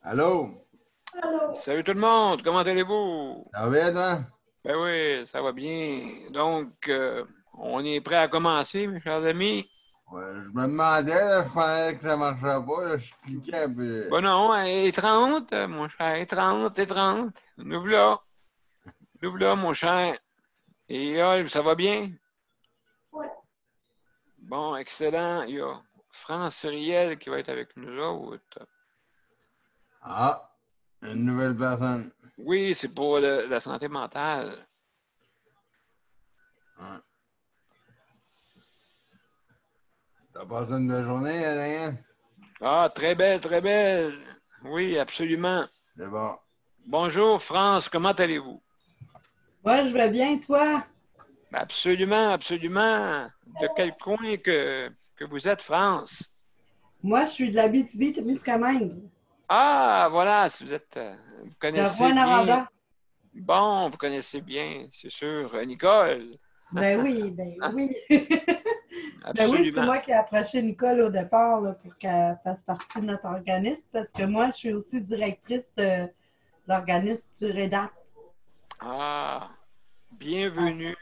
Allô? Salut tout le monde, comment allez-vous? Ça va bien, toi? Ben oui, ça va bien. Donc, on est prêt à commencer, mes chers amis. Ouais, je me demandais, là, je pensais que ça marcherait pas, là, je cliquais, puis... Bon non, et 30, mon cher, et 30, et 30. Nous voilà, mon cher. Et ça va bien? Bon, excellent. Il y a France Riel qui va être avec nous autres. Ah, une nouvelle personne. Oui, c'est pour la santé mentale. Ouais. T'as passé une belle journée, Adrien? Ah, très belle, très belle. Oui, absolument. C'est bon. Bonjour, France, comment allez-vous? Ouais, je vais bien, toi? Absolument, absolument. De quel coin que vous êtes, France? Moi, je suis de l'Abitibi-Témiscamingue, Ah, voilà, si vous êtes, vous de connaissez bien. Rouyn-Noranda. Bon, vous connaissez bien, c'est sûr, Nicole. Ben oui, ben Ah, oui. Ben oui, c'est absolument. moi qui ai approché Nicole au départ là, pour qu'elle fasse partie de notre organisme parce que moi, je suis aussi directrice de l'organisme du REDAC. Ah, bienvenue,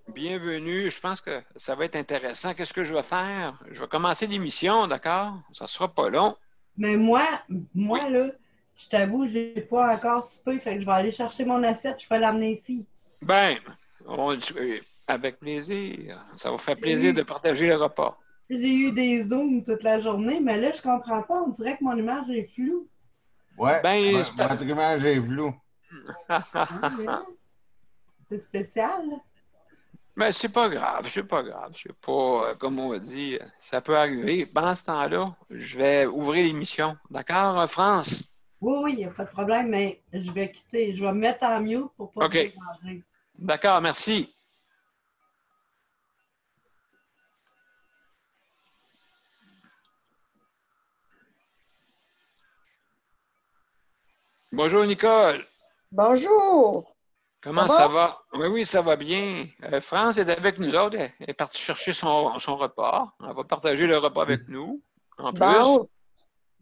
bienvenue. Je pense que ça va être intéressant. Qu'est-ce que je vais faire? Je vais commencer l'émission, d'accord? Ça sera pas long. Mais moi, Oui. moi là, je t'avoue, j'ai pas encore soupé, fait que je vais aller chercher mon assiette, je vais l'amener ici. Ben, avec plaisir. Ça va faire J'ai plaisir de eu, partager le repas. j'ai eu des zooms toute la journée, mais là, je comprends pas. On dirait que mon image est floue. Ouais, Ben, votre image est floue. Ah, ouais. C'est spécial, là. Mais c'est pas grave, c'est pas grave. C'est pas, comme on dit, ça peut arriver. Pendant ce temps-là, je vais ouvrir l'émission. D'accord, France? Oui, oui, il n'y a pas de problème, mais je vais quitter. Je vais me mettre en mute pour pas se OK. déranger. D'accord, merci. Bonjour, Nicole. Bonjour, ça Comment va? ça va? Oui, oui, ça va bien. France est avec nous autres. Elle est partie chercher son repas. Elle va partager le repas avec nous. En plus, Bon,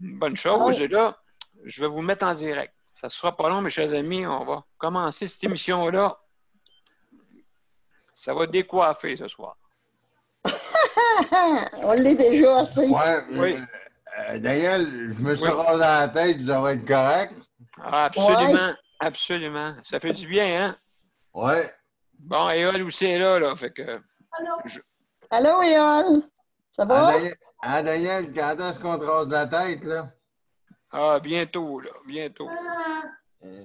une bonne chose. bon, Et là, je vais vous mettre en direct. Ça ne sera pas long, mes chers amis. On va commencer cette émission-là. Ça va décoiffer ce soir. on l'est déjà assez. Ouais, Oui, Daniel, je me suis oui. rasé la tête, je devrais être correct. Ah, Ouais. absolument, absolument. Ça fait du bien, hein? Ouais. Bon, et elle aussi est là, là. Fait que. je- Allô, Éole, ça Ah, va? Daniel, ah, Daniel, quand est-ce qu'on te rase la tête, là? Ah, bientôt, là. Bientôt. Euh,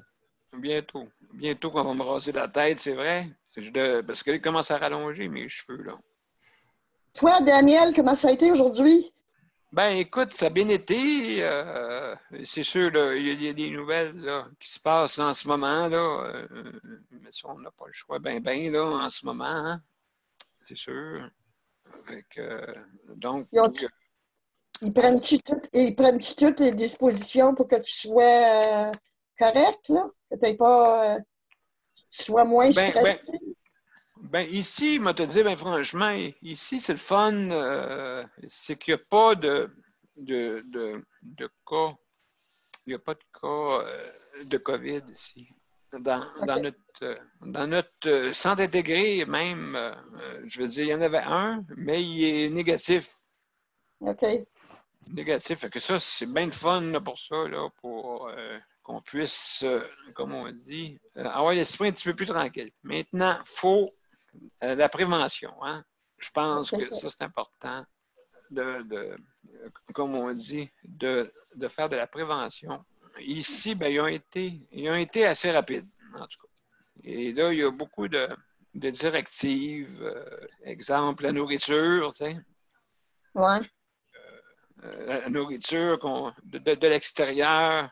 Bientôt. Bientôt qu'on va me raser la tête, c'est vrai. Parce qu'il commence à rallonger mes cheveux, là. Toi, Daniel, comment ça a été aujourd'hui? Ben, écoute, ça a bien été. C'est sûr, là, il y a des nouvelles là, qui se passent en ce moment, là. Mais ça, on n'a pas le choix, ben, là, en ce moment, hein. C'est sûr. Fait que, donc, Ils, ont- ils prennent-tu toutes les dispositions pour que tu sois correct, là? Que tu sois moins ben, ben, stressé? ben, ici, moi te dire, ben, franchement, ici, c'est le fun, c'est qu'il n'y a pas de cas, il n'y a pas de cas de COVID ici. OK, Dans notre centre intégré, même, je veux dire, il y en avait un, mais il est négatif. OK. Négatif. Fait que ça, c'est bien le fun là, pour ça, là, pour qu'on puisse, comme on dit, avoir l'esprit un petit peu plus tranquille. Maintenant, il faut la prévention. Hein? Je pense OK. que ça, c'est important comme on dit, de faire de la prévention. Ici, ben, ils ont été assez rapides, en tout cas. Et là, il y a beaucoup de directives. Exemple, la nourriture, tu sais. Ouais. La nourriture de l'extérieur,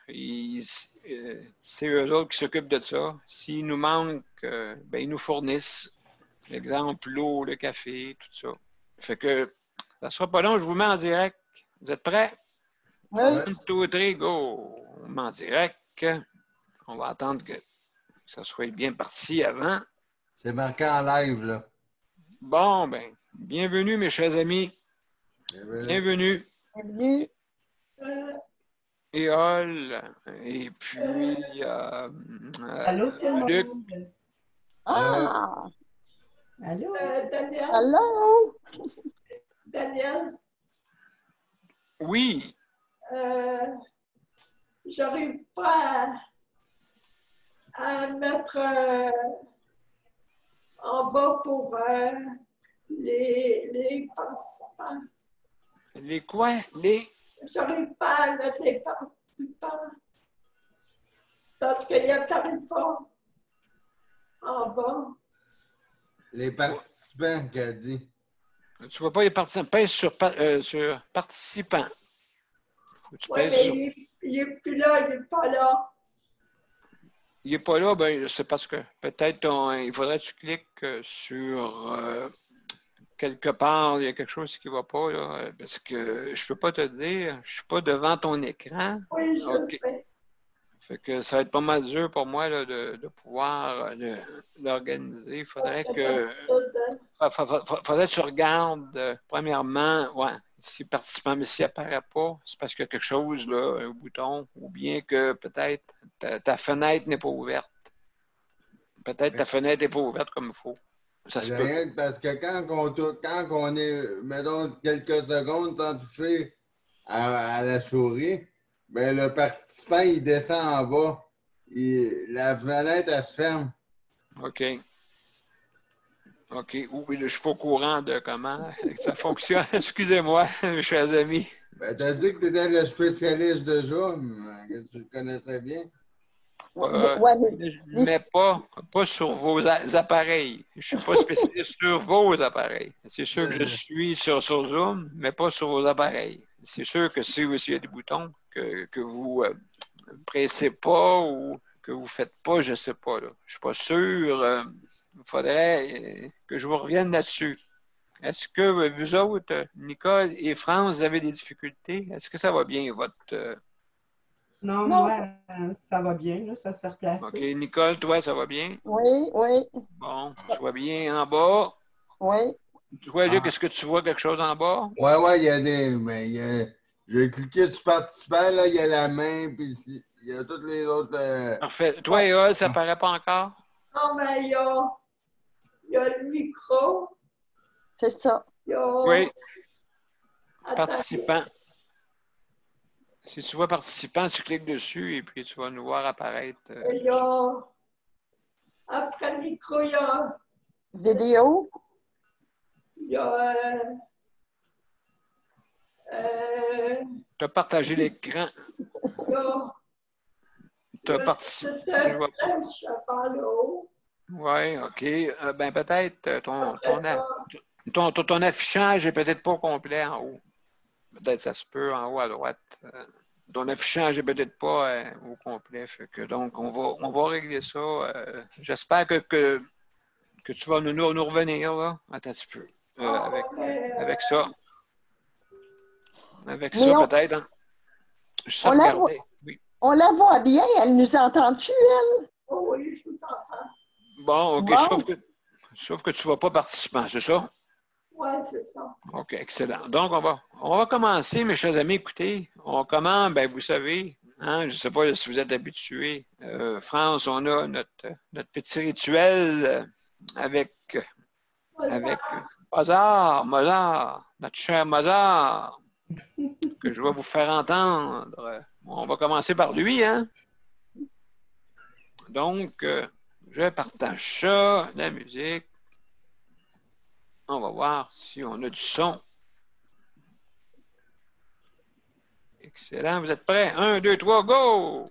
c'est eux autres qui s'occupent de ça. S'il nous manque, ben, ils nous fournissent. Exemple, l'eau, le café, tout ça. Fait que ça sera pas long, je vous mets en direct. Vous êtes prêts? Oui. ouais. 1, 2, 3, go! On met en direct. On va attendre que ça soit bien parti avant. C'est marqué en live, là. Bon, ben, bienvenue, mes chers amis. Bienvenue. Bienvenue. Bienvenue. Éole, et puis Allô, tout le Luc. monde? Ah! Allô? Daniel, Allô? Daniel, Oui, j'arrive pas à mettre en bas pour les participants. les quoi? Les... J'arrive pas à mettre les participants. Parce qu'il n'y a pas en bas. Les participants qu'a dit. Tu vois pas les participants. Pèse sur participants. Faut que tu Oui, pèses mais sur... il n'est plus là, il n'est pas là. Il n'est pas là, ben c'est parce que peut-être il faudrait que tu cliques sur quelque part, il y a quelque chose qui ne va pas, là, parce que je ne peux pas te dire, je ne suis pas devant ton écran. Oui, je OK. sais. Fait que ça va être pas mal dur pour moi là, de pouvoir l'organiser. Il faudrait que tu regardes, premièrement, ouais, si participant, mais s'il n'apparaît pas, c'est parce qu'il y a quelque chose, là, un bouton, ou bien que peut-être ta fenêtre n'est pas ouverte. Peut-être ta fenêtre n'est pas ouverte comme il faut. Ça se peut. Daniel, parce que quand on est, mettons, quelques secondes sans toucher à la souris, ben le participant, il descend en bas. La fenêtre, elle se ferme. OK. OK. Oui, je ne suis pas au courant de comment ça fonctionne. Excusez-moi, mes chers amis. Ben, t'as dit que tu étais le spécialiste de Zoom, que tu le connaissais bien. Ouais, Mais pas sur vos appareils. Je ne suis pas spécialiste sur vos appareils. C'est sûr que je suis sur Zoom, mais pas sur vos appareils. C'est sûr que si il y a des boutons que vous ne pressez pas ou que vous ne faites pas, je ne sais pas. Là. Je ne suis pas sûr. Il faudrait que je vous revienne là-dessus. Est-ce que vous autres, Nicole et France, vous avez des difficultés? Est-ce que ça va bien, votre... Non, non, moi, ça va bien, là, ça s'est replacé. OK, Nicole, toi, ça va bien? oui, oui, Bon, je vois bien en bas. oui. Toi, Luc, est-ce que tu vois quelque chose en bas? Ouais, il y a des. Mais j'ai cliqué sur participant, là, il y a la main, puis il y a toutes les autres. Parfait. Toi et Hall, ça ne paraît pas encore? Non, mais il y a le micro. C'est ça. Il y a... Oui, Attends, participant. Si tu vois participant, tu cliques dessus et puis tu vas nous voir apparaître. il y a... Après le micro, Vidéo. il y a tu as partagé l'écran. il y a Tu as participé. cette flèche par le haut. Oui, OK. Ben peut-être Après ça, ton affichage n'est peut-être pas complet en haut. Peut-être ça se peut en haut à droite. Ton affichage n'est peut-être pas au complet. Fait que, donc, on va régler ça. J'espère que tu vas nous revenir là. Attends un petit peu. Avec ça. Avec Mais ça, peut-être. Hein? Je on la regarder. Oui. on la voit bien. Elle nous entend-tu, elle? oh oui, je vous entends. Bon, OK. Bon. Sauf que tu ne vas pas participant, c'est ça? Oui, c'est ça. OK, excellent. Donc, on va commencer, mes chers amis. Écoutez, on commence, ben, vous savez, hein, je ne sais pas si vous êtes habitués. France, on a notre petit rituel avec Mozart, notre cher Mozart, que je vais vous faire entendre. On va commencer par lui, hein? Donc, je partage ça, la musique. On va voir si on a du son. Excellent. Vous êtes prêts? 1, 2, 3, go!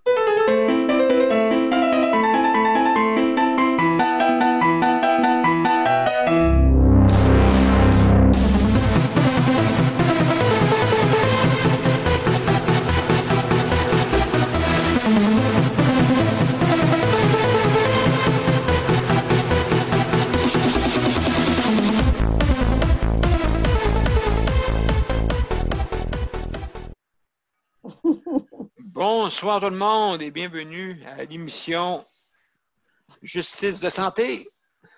Bonsoir tout le monde et bienvenue à l'émission Justice de santé.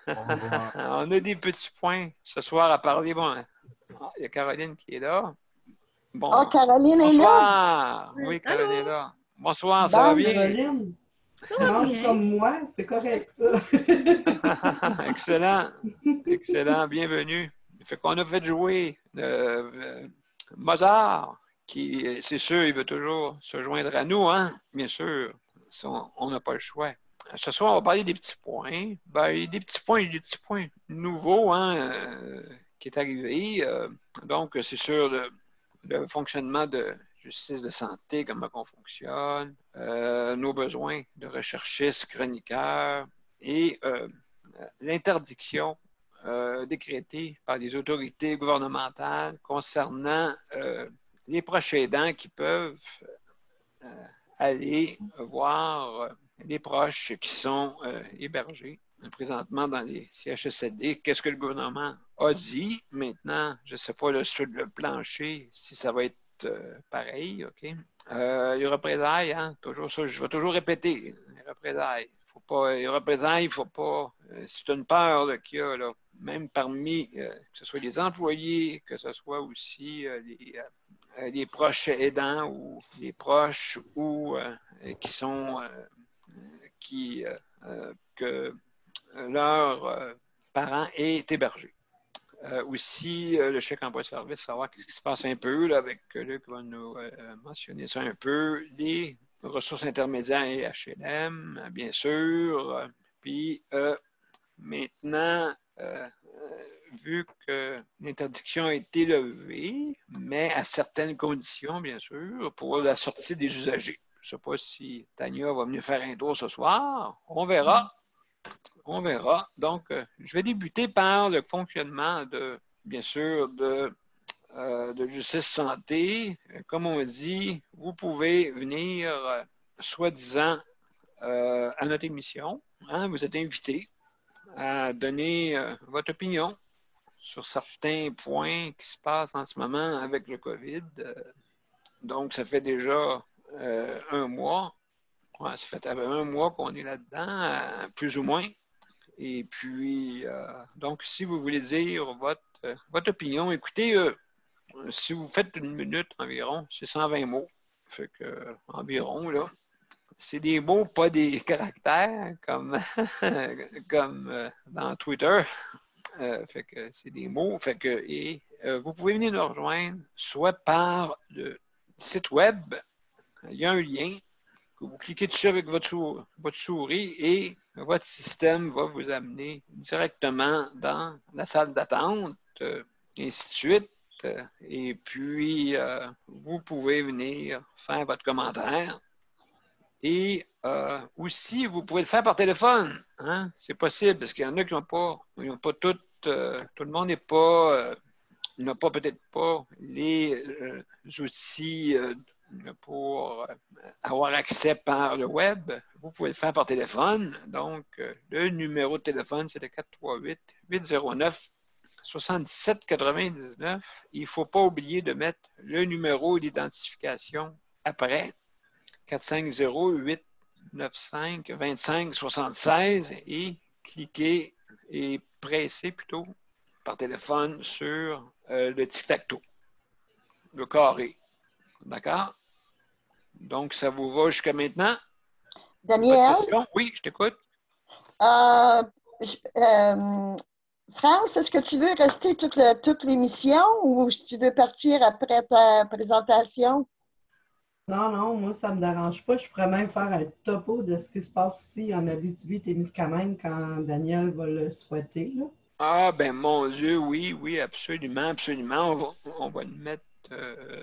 On a des petits points ce soir à parler. Bon, il y a Caroline qui est là. Bon. Ah, Caroline est là. Bonsoir. Oui, Caroline est là. Bonsoir, ça va Bon, bien? Caroline, tu va manges bien. comme moi, c'est correct, ça. Excellent. Excellent. Bienvenue. Fait qu'on a fait jouer Mozart, qui, c'est sûr, il veut toujours se joindre à nous, hein? Bien sûr. Ça, on n'a pas le choix. Ce soir, on va parler des petits points. Ben, il y a des petits points nouveaux, hein, qui est arrivé. Donc, c'est sûr, le fonctionnement de justice de santé, comment on fonctionne, nos besoins de recherchistes, chroniqueurs et l'interdiction décrétée par les autorités gouvernementales concernant les proches aidants qui peuvent aller voir les proches qui sont hébergés présentement dans les CHSLD. Qu'est-ce que le gouvernement a dit? Maintenant, je ne sais pas sur le plancher si ça va être pareil, OK? Les représailles, hein? Toujours ça, je vais toujours répéter, les représailles. Les représailles, il ne faut pas. C'est une peur là, qu'il y a, là, même parmi, que ce soit les employés, que ce soit aussi les proches aidants ou les proches ou qui sont que leur parent est hébergé. Aussi, le chèque emploi-service, savoir ce qui se passe un peu, là, avec Luc va nous mentionner ça un peu, les ressources intermédiaires et HLM, bien sûr. Puis maintenant, vu que l'interdiction a été levée, mais à certaines conditions, bien sûr, pour la sortie des usagers. Je ne sais pas si Tania va venir faire un tour ce soir. On verra. On verra. Donc, je vais débuter par le fonctionnement bien sûr, de justice santé. Comme on dit, vous pouvez venir, soi-disant, à notre émission. Hein, vous êtes invité à donner votre opinion sur certains points qui se passent en ce moment avec le COVID. Donc, ça fait déjà un mois. Ouais, ça fait un mois qu'on est là-dedans, plus ou moins. Et puis, donc, si vous voulez dire votre opinion, écoutez, si vous faites une minute environ, c'est 120 mots. Fait que, environ, là. C'est des mots, pas des caractères, comme, comme dans Twitter. Fait que c'est des mots. Fait que, vous pouvez venir nous rejoindre soit par le site web. Il y a un lien. Vous cliquez dessus avec votre souris et votre système va vous amener directement dans la salle d'attente, et ainsi de suite. Et puis, vous pouvez venir faire votre commentaire. Et aussi, vous pouvez le faire par téléphone. Hein? C'est possible, parce qu'il y en a qui n'ont pas tout le monde n'est pas, n'a pas peut-être pas les outils pour avoir accès par le web. Vous pouvez le faire par téléphone. Donc, le numéro de téléphone, c'est le 438-809-7799. Il ne faut pas oublier de mettre le numéro d'identification après. 450-895-2576 et cliquez et pressez plutôt par téléphone sur le tic-tac-toe, le carré. D'accord? Donc, ça vous va jusqu'à maintenant? Daniel? Oui, je t'écoute. France, est-ce que tu veux rester toute l'émission ou tu veux partir après ta présentation? Non, moi, ça ne me dérange pas. Je pourrais même faire un topo de ce qui se passe ici en Abitibi-Témiscamingue quand Daniel va le souhaiter. Là. Ah, ben mon Dieu, oui, absolument, absolument. On va le mettre.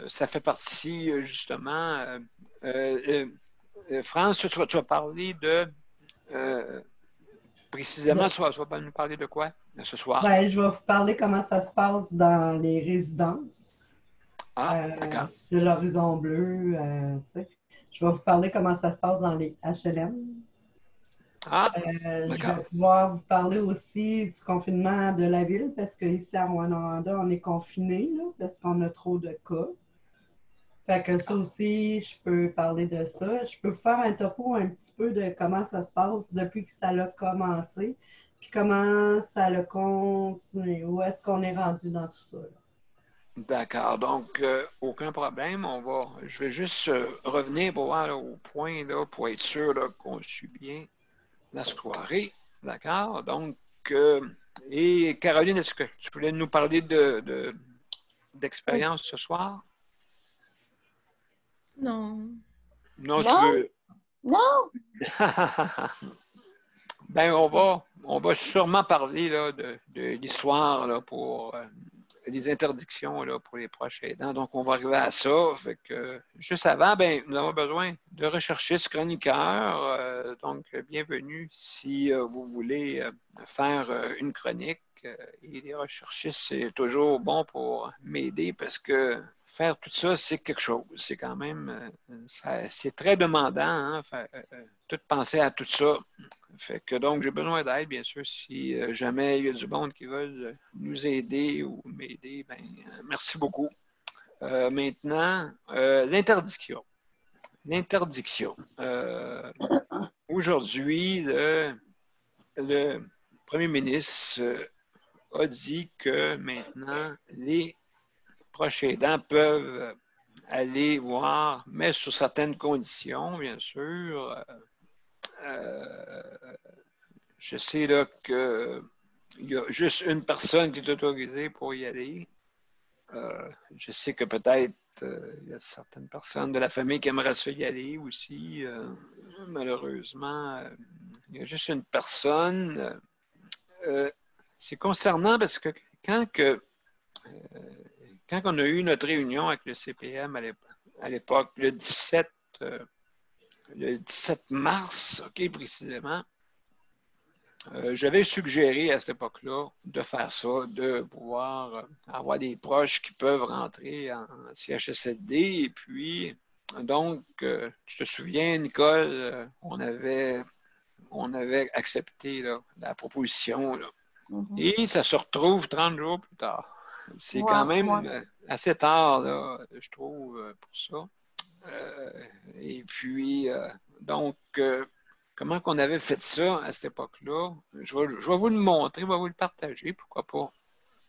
Ça fait partie, justement. France, tu vas parler de. Précisément, tu vas nous parler de quoi ce soir? Ben, je vais vous parler comment ça se passe dans les résidences. D'accord. De l'horizon bleu. Je vais vous parler comment ça se passe dans les HLM. Je vais pouvoir vous parler aussi du confinement de la ville parce qu'ici à Rwanda, on est confiné parce qu'on a trop de cas. Fait que ça aussi, je peux parler de ça. Je peux vous faire un topo un petit peu de comment ça se passe depuis que ça a commencé, puis comment ça a continué, où est-ce qu'on est rendu dans tout ça. Là. D'accord. Donc, aucun problème. Je vais juste revenir pour voir là, au point, là, pour être sûr là, qu'on suit bien la soirée. D'accord. Donc, et Caroline, est-ce que tu voulais nous parler d'expérience ce soir? Non. Non, tu Non? veux. Non? Ben, on va sûrement parler là, de l'histoire là, pour les interdictions là, pour les proches aidants. Donc, on va arriver à ça. Fait que, juste avant, ben, nous avons besoin de recherchistes chroniqueurs. Donc, bienvenue si vous voulez faire une chronique. Et les recherchistes, c'est toujours bon pour m'aider parce que faire tout ça, c'est quelque chose. C'est quand même, c'est très demandant, hein, tout penser à tout ça. Fait que donc, j'ai besoin d'aide, bien sûr. Si jamais il y a du monde qui veut nous aider ou m'aider, ben, merci beaucoup. Maintenant, l'interdiction. L'interdiction. Aujourd'hui, le premier ministre a dit que maintenant, les proches aidants peuvent aller voir, mais sous certaines conditions, bien sûr. Je sais là qu'il y a juste une personne qui est autorisée pour y aller. Je sais que peut-être il y a certaines personnes de la famille qui aimeraient ça y aller aussi. Malheureusement, il y a juste une personne. C'est concernant parce que quand on a eu notre réunion avec le CPM à l'époque, le 17 mars, OK, précisément, j'avais suggéré à cette époque-là de faire ça, de pouvoir avoir des proches qui peuvent rentrer en CHSLD. Et puis, donc, tu te souviens, Nicole, on avait accepté là, la proposition. Là. Et ça se retrouve 30 jours plus tard. C'est quand même assez tard, là, je trouve, pour ça. Et puis, donc, comment qu'on avait fait ça à cette époque-là? Je vais vous le montrer, je vais vous le partager, pourquoi pas.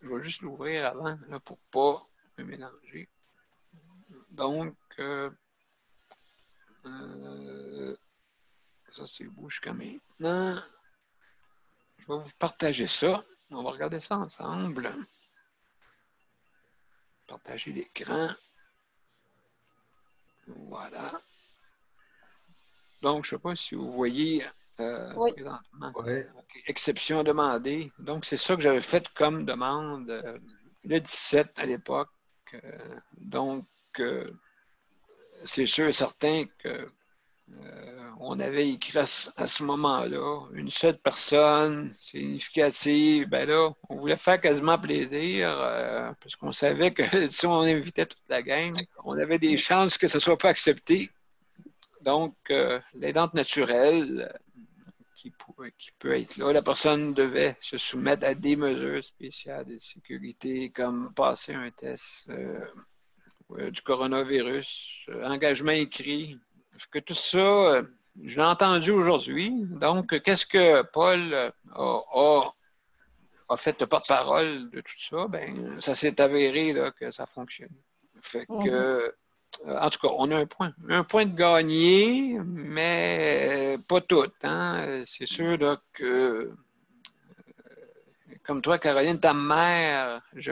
Je vais juste l'ouvrir avant, là, pour ne pas me mélanger. Donc, ça c'est beau jusqu'à maintenant. Je vais vous partager ça. On va regarder ça ensemble. Partager l'écran. Voilà. Donc, je ne sais pas si vous voyez présentement. Oui. Okay. Exception demandée. Donc, c'est ça que j'avais fait comme demande le 17 à l'époque. Donc, c'est sûr et certain que on avait écrit à ce moment-là une seule personne significative. Ben là, on voulait faire quasiment plaisir parce qu'on savait que si on invitait toute la gang, on avait des chances que ce ne soit pas accepté. Donc, l'aidante naturelle qui peut être là, la personne devait se soumettre à des mesures spéciales de sécurité comme passer un test du coronavirus, engagement écrit. Parce que tout ça, je l'ai entendu aujourd'hui. Donc, qu'est-ce que Paul a fait de porte-parole de tout ça? Ben, ça s'est avéré là, que ça fonctionne. Fait que, en tout cas, on a un point de gagné, mais pas tout. Hein? C'est sûr là, que, comme toi, Caroline, ta mère, je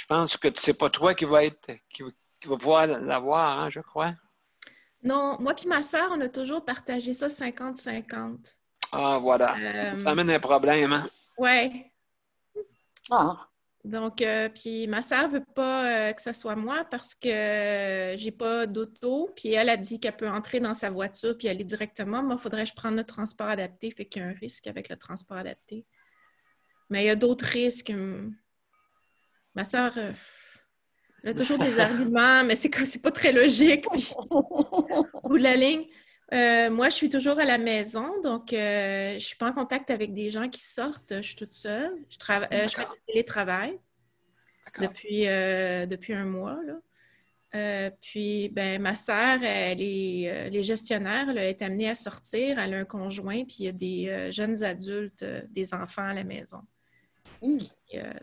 pense que c'est pas toi qui va pouvoir l'avoir, hein, je crois. Non, moi puis ma sœur, on a toujours partagé ça 50-50. Ah, voilà. Ça amène un problème, hein? Ouais. Ah. Donc, puis ma sœur veut pas que ce soit moi parce que j'ai pas d'auto. Puis elle a dit qu'elle peut entrer dans sa voiture puis aller directement. Moi, il faudrait que je prenne le transport adapté. Fait qu'il y a un risque avec le transport adapté. Mais il y a d'autres risques. Ma sœur, elle a toujours des arguments, mais c'est pas très logique. Puis, au bout de la ligne, moi, je suis toujours à la maison, donc je ne suis pas en contact avec des gens qui sortent. Je suis toute seule. Je fais du télétravail depuis un mois. Là. Puis, ben, ma sœur, elle est gestionnaire. Elle est amenée à sortir. Elle a un conjoint, puis il y a des jeunes adultes, des enfants à la maison.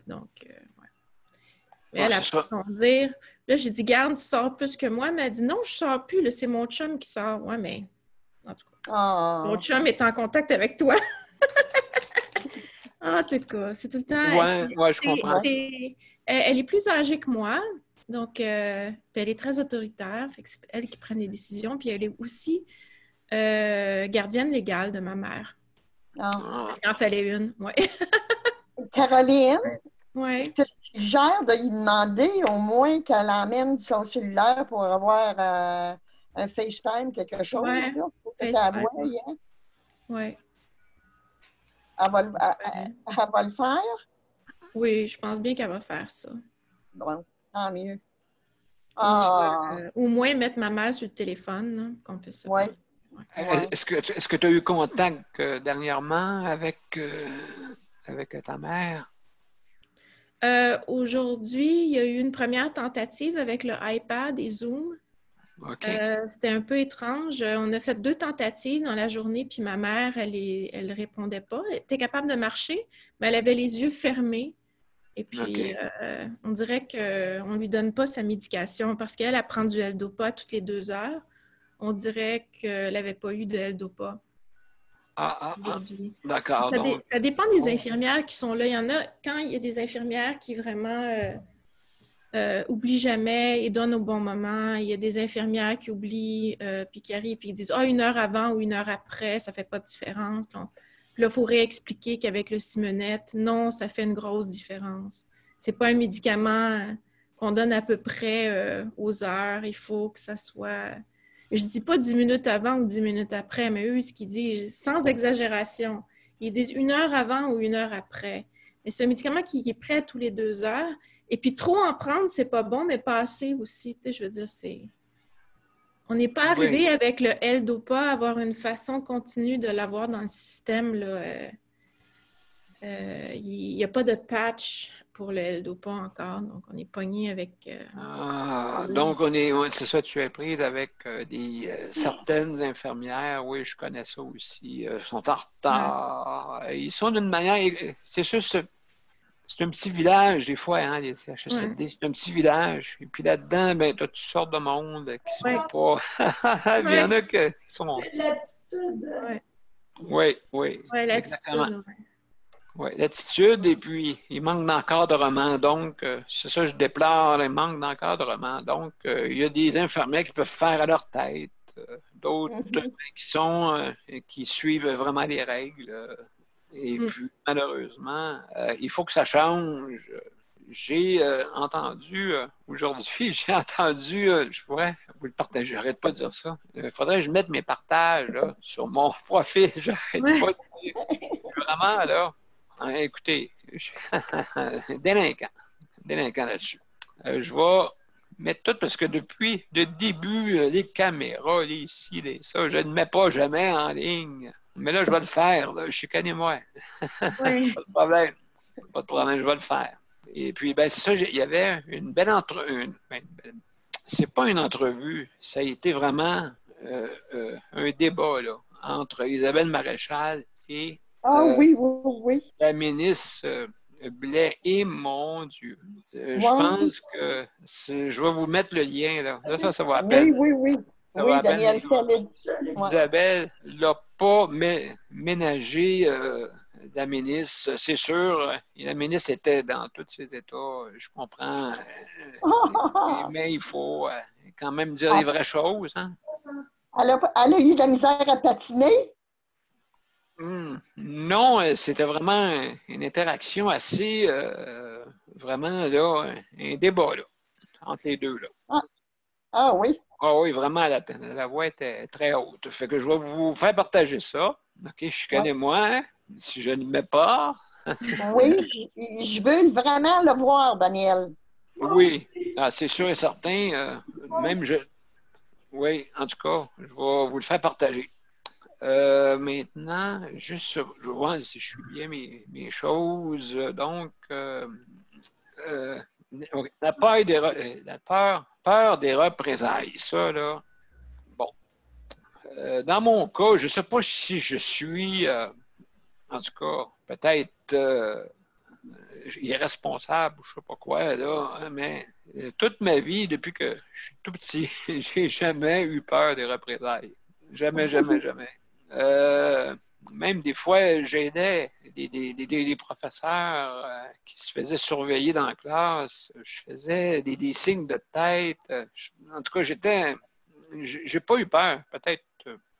Donc, ouais. Mais elle a c'est pu ça. dire. Là, j'ai dit, garde, tu sors plus que moi. Mais elle a dit, non, je sors plus. Là, c'est mon chum qui sort. Ouais, mais en tout cas, mon Ah, chum est en contact avec toi. En tout cas, c'est tout le temps. Ouais, je comprends. Elle est plus âgée que moi. Donc, puis elle est très autoritaire. Fait que c'est elle qui prend des décisions. Puis elle est aussi gardienne légale de ma mère. ah. Parce qu'il en fallait une. Oui. Caroline, Ouais. je te suggère de lui demander au moins qu'elle emmène son cellulaire pour avoir un FaceTime, quelque chose, Ouais. là, pour que tu FaceTime. la voies, hein. Ouais. Elle va le faire? Oui, je pense bien qu'elle va faire ça. Bon, tant mieux. Ou, Ah, au moins mettre ma mère sur le téléphone, là, qu'on puisse se ouais, parler. ouais. Est-ce que tu as eu contact dernièrement avec ta mère? Aujourd'hui, il y a eu une première tentative avec le iPad et Zoom. OK. C'était un peu étrange. On a fait 2 tentatives dans la journée, puis ma mère, elle répondait pas. Elle était capable de marcher, mais elle avait les yeux fermés. Et puis, OK. on dirait qu'on ne lui donne pas sa médication parce qu'elle prend du L-Dopa toutes les 2 heures. On dirait qu'elle n'avait pas eu de L-Dopa aujourd'hui. D'accord. Donc, Ça dépend des infirmières qui sont là. Il y en a, quand il y a des infirmières qui vraiment oublient jamais et donnent au bon moment. Il y a des infirmières qui oublient puis qui arrivent et qui disent « Ah, 1 heure avant ou 1 heure après, ça ne fait pas de différence. » Puis là, il faut réexpliquer qu'avec le Simonette, non, ça fait une grosse différence. C'est pas un médicament qu'on donne à peu près aux heures. Il faut que ça soit... Je dis pas 10 minutes avant ou 10 minutes après, mais eux, ce qu'ils disent, sans exagération, ils disent 1 heure avant ou 1 heure après. Mais c'est un médicament qui est prêt tous les 2 heures. Et puis, trop en prendre, c'est pas bon, mais pas assez aussi. Tu sais, je veux dire, c'est... On n'est pas arrivé oui. avec le L-Dopa à avoir une façon continue de l'avoir dans le système. Il n'y a pas de patch pour le L-Dopa encore, donc on est pogné avec... Donc, c'est ça, tu es prise avec certaines infirmières. Oui, je connais ça aussi. Sont en retard. Ils sont d'une manière. C'est sûr, c'est un petit village, des fois, hein, les CHSLD. Ouais. C'est un petit village. Et puis là-dedans, ben, tu as toutes sortes de monde qui sont Ouais. pas. Il y en a qui sont. C'est l'attitude. Ouais. Oui, oui. Ouais, Exactement. l'attitude. Ouais. Oui, l'attitude, et puis il manque d'encadrement. Donc, c'est ça, je déplore, il manque d'encadrement. Donc, il y a des infirmiers qui peuvent faire à leur tête, d'autres qui suivent vraiment les règles. Et puis, malheureusement, il faut que ça change. J'ai entendu, aujourd'hui, je pourrais vous le partager, j'arrête pas de dire ça. Il faudrait que je mette mes partages là, sur mon profil, j'arrête pas de dire. Je suis vraiment là. Écoutez, je suis délinquant là-dessus. Je vais mettre tout parce que depuis le début, les caméras, les ci, les ça, je ne mets pas jamais en ligne. Mais là, je vais le faire. Là. Chicanez-moi. Ouais. Pas de problème. Pas de problème, je vais le faire. Et puis, ben, c'est ça, il y avait une belle entrevue. C'est pas une entrevue, ça a été vraiment un débat là, entre Isabelle Maréchal et Oui, oui, oui. la ministre Blais. Et mon Dieu, je Ouais. pense que je vais vous mettre le lien là. Là, ça va à peine. Oui, oui, oui. Ça Oui, va à peine. Daniel Calais. Ouais. Isabelle l'a pas ménagé la ministre, c'est sûr. La ministre était dans tous ses états, je comprends. Mais il faut quand même dire les vraies choses. Hein? Elle a eu de la misère à patiner? Non, c'était vraiment une interaction assez, vraiment, là, un débat là, entre les deux. Là. Ah oui. Ah oui, vraiment, la voix était très haute. Fait que je vais vous faire partager ça. OK, chicanez-moi, hein, si je ne le mets pas. Oui, je veux vraiment le voir, Daniel. Oui, c'est sûr et certain. Oui, en tout cas, je vais vous le faire partager. Maintenant, juste, je vais voir si je suis bien mes choses. Donc, la peur des représailles, ça, là. Bon. Dans mon cas, je ne sais pas si je suis, en tout cas, peut-être irresponsable, je ne sais pas quoi, là, mais toute ma vie, depuis que je suis tout petit, j'ai jamais eu peur des représailles. Jamais, jamais, jamais. Même des fois, j'aidais des professeurs qui se faisaient surveiller dans la classe. Je faisais des signes de tête. En tout cas, j'ai pas eu peur. Peut-être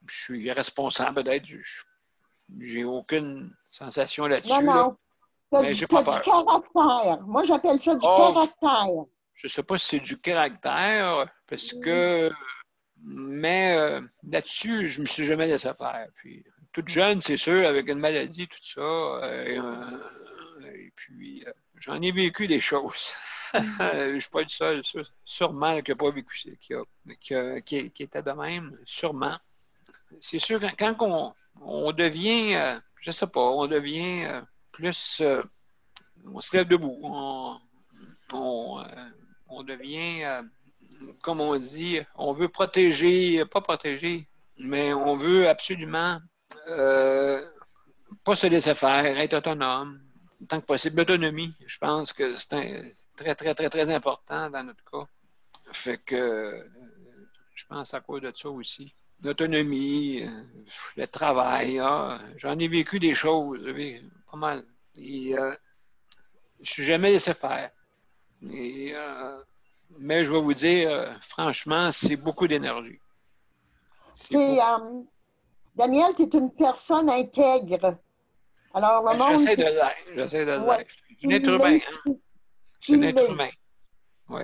je suis irresponsable, peut-être. J'ai aucune sensation là-dessus. Non, non. Là, T'as mais j'ai pas du peur. caractère. Moi, j'appelle ça du Oh, caractère. je sais pas si c'est du caractère, parce que. Mais là-dessus, je me suis jamais laissé faire. Puis, toute jeune, c'est sûr, avec une maladie, tout ça. Et puis, j'en ai vécu des choses. Je ne suis pas le seul, sûrement, qui n'a pas vécu, qui était de même, sûrement. C'est sûr, quand on devient, je sais pas, on devient plus, on se lève debout, on devient, comme on dit, on veut protéger, pas protéger, mais on veut absolument pas se laisser faire, être autonome, tant que possible. L'autonomie, je pense que c'est très, très, très, très important dans notre cas. Fait que je pense à cause de ça aussi. L'autonomie, le travail, j'en ai vécu des choses, pas mal. Et je ne suis jamais laissé faire. Et, mais je vais vous dire, franchement, c'est beaucoup d'énergie. Daniel, tu es une personne intègre. Alors, le monde. J'essaie de l'être. J'essaie de l'être. Ouais, C'est un être humain. Hein? C'est un être humain. Oui.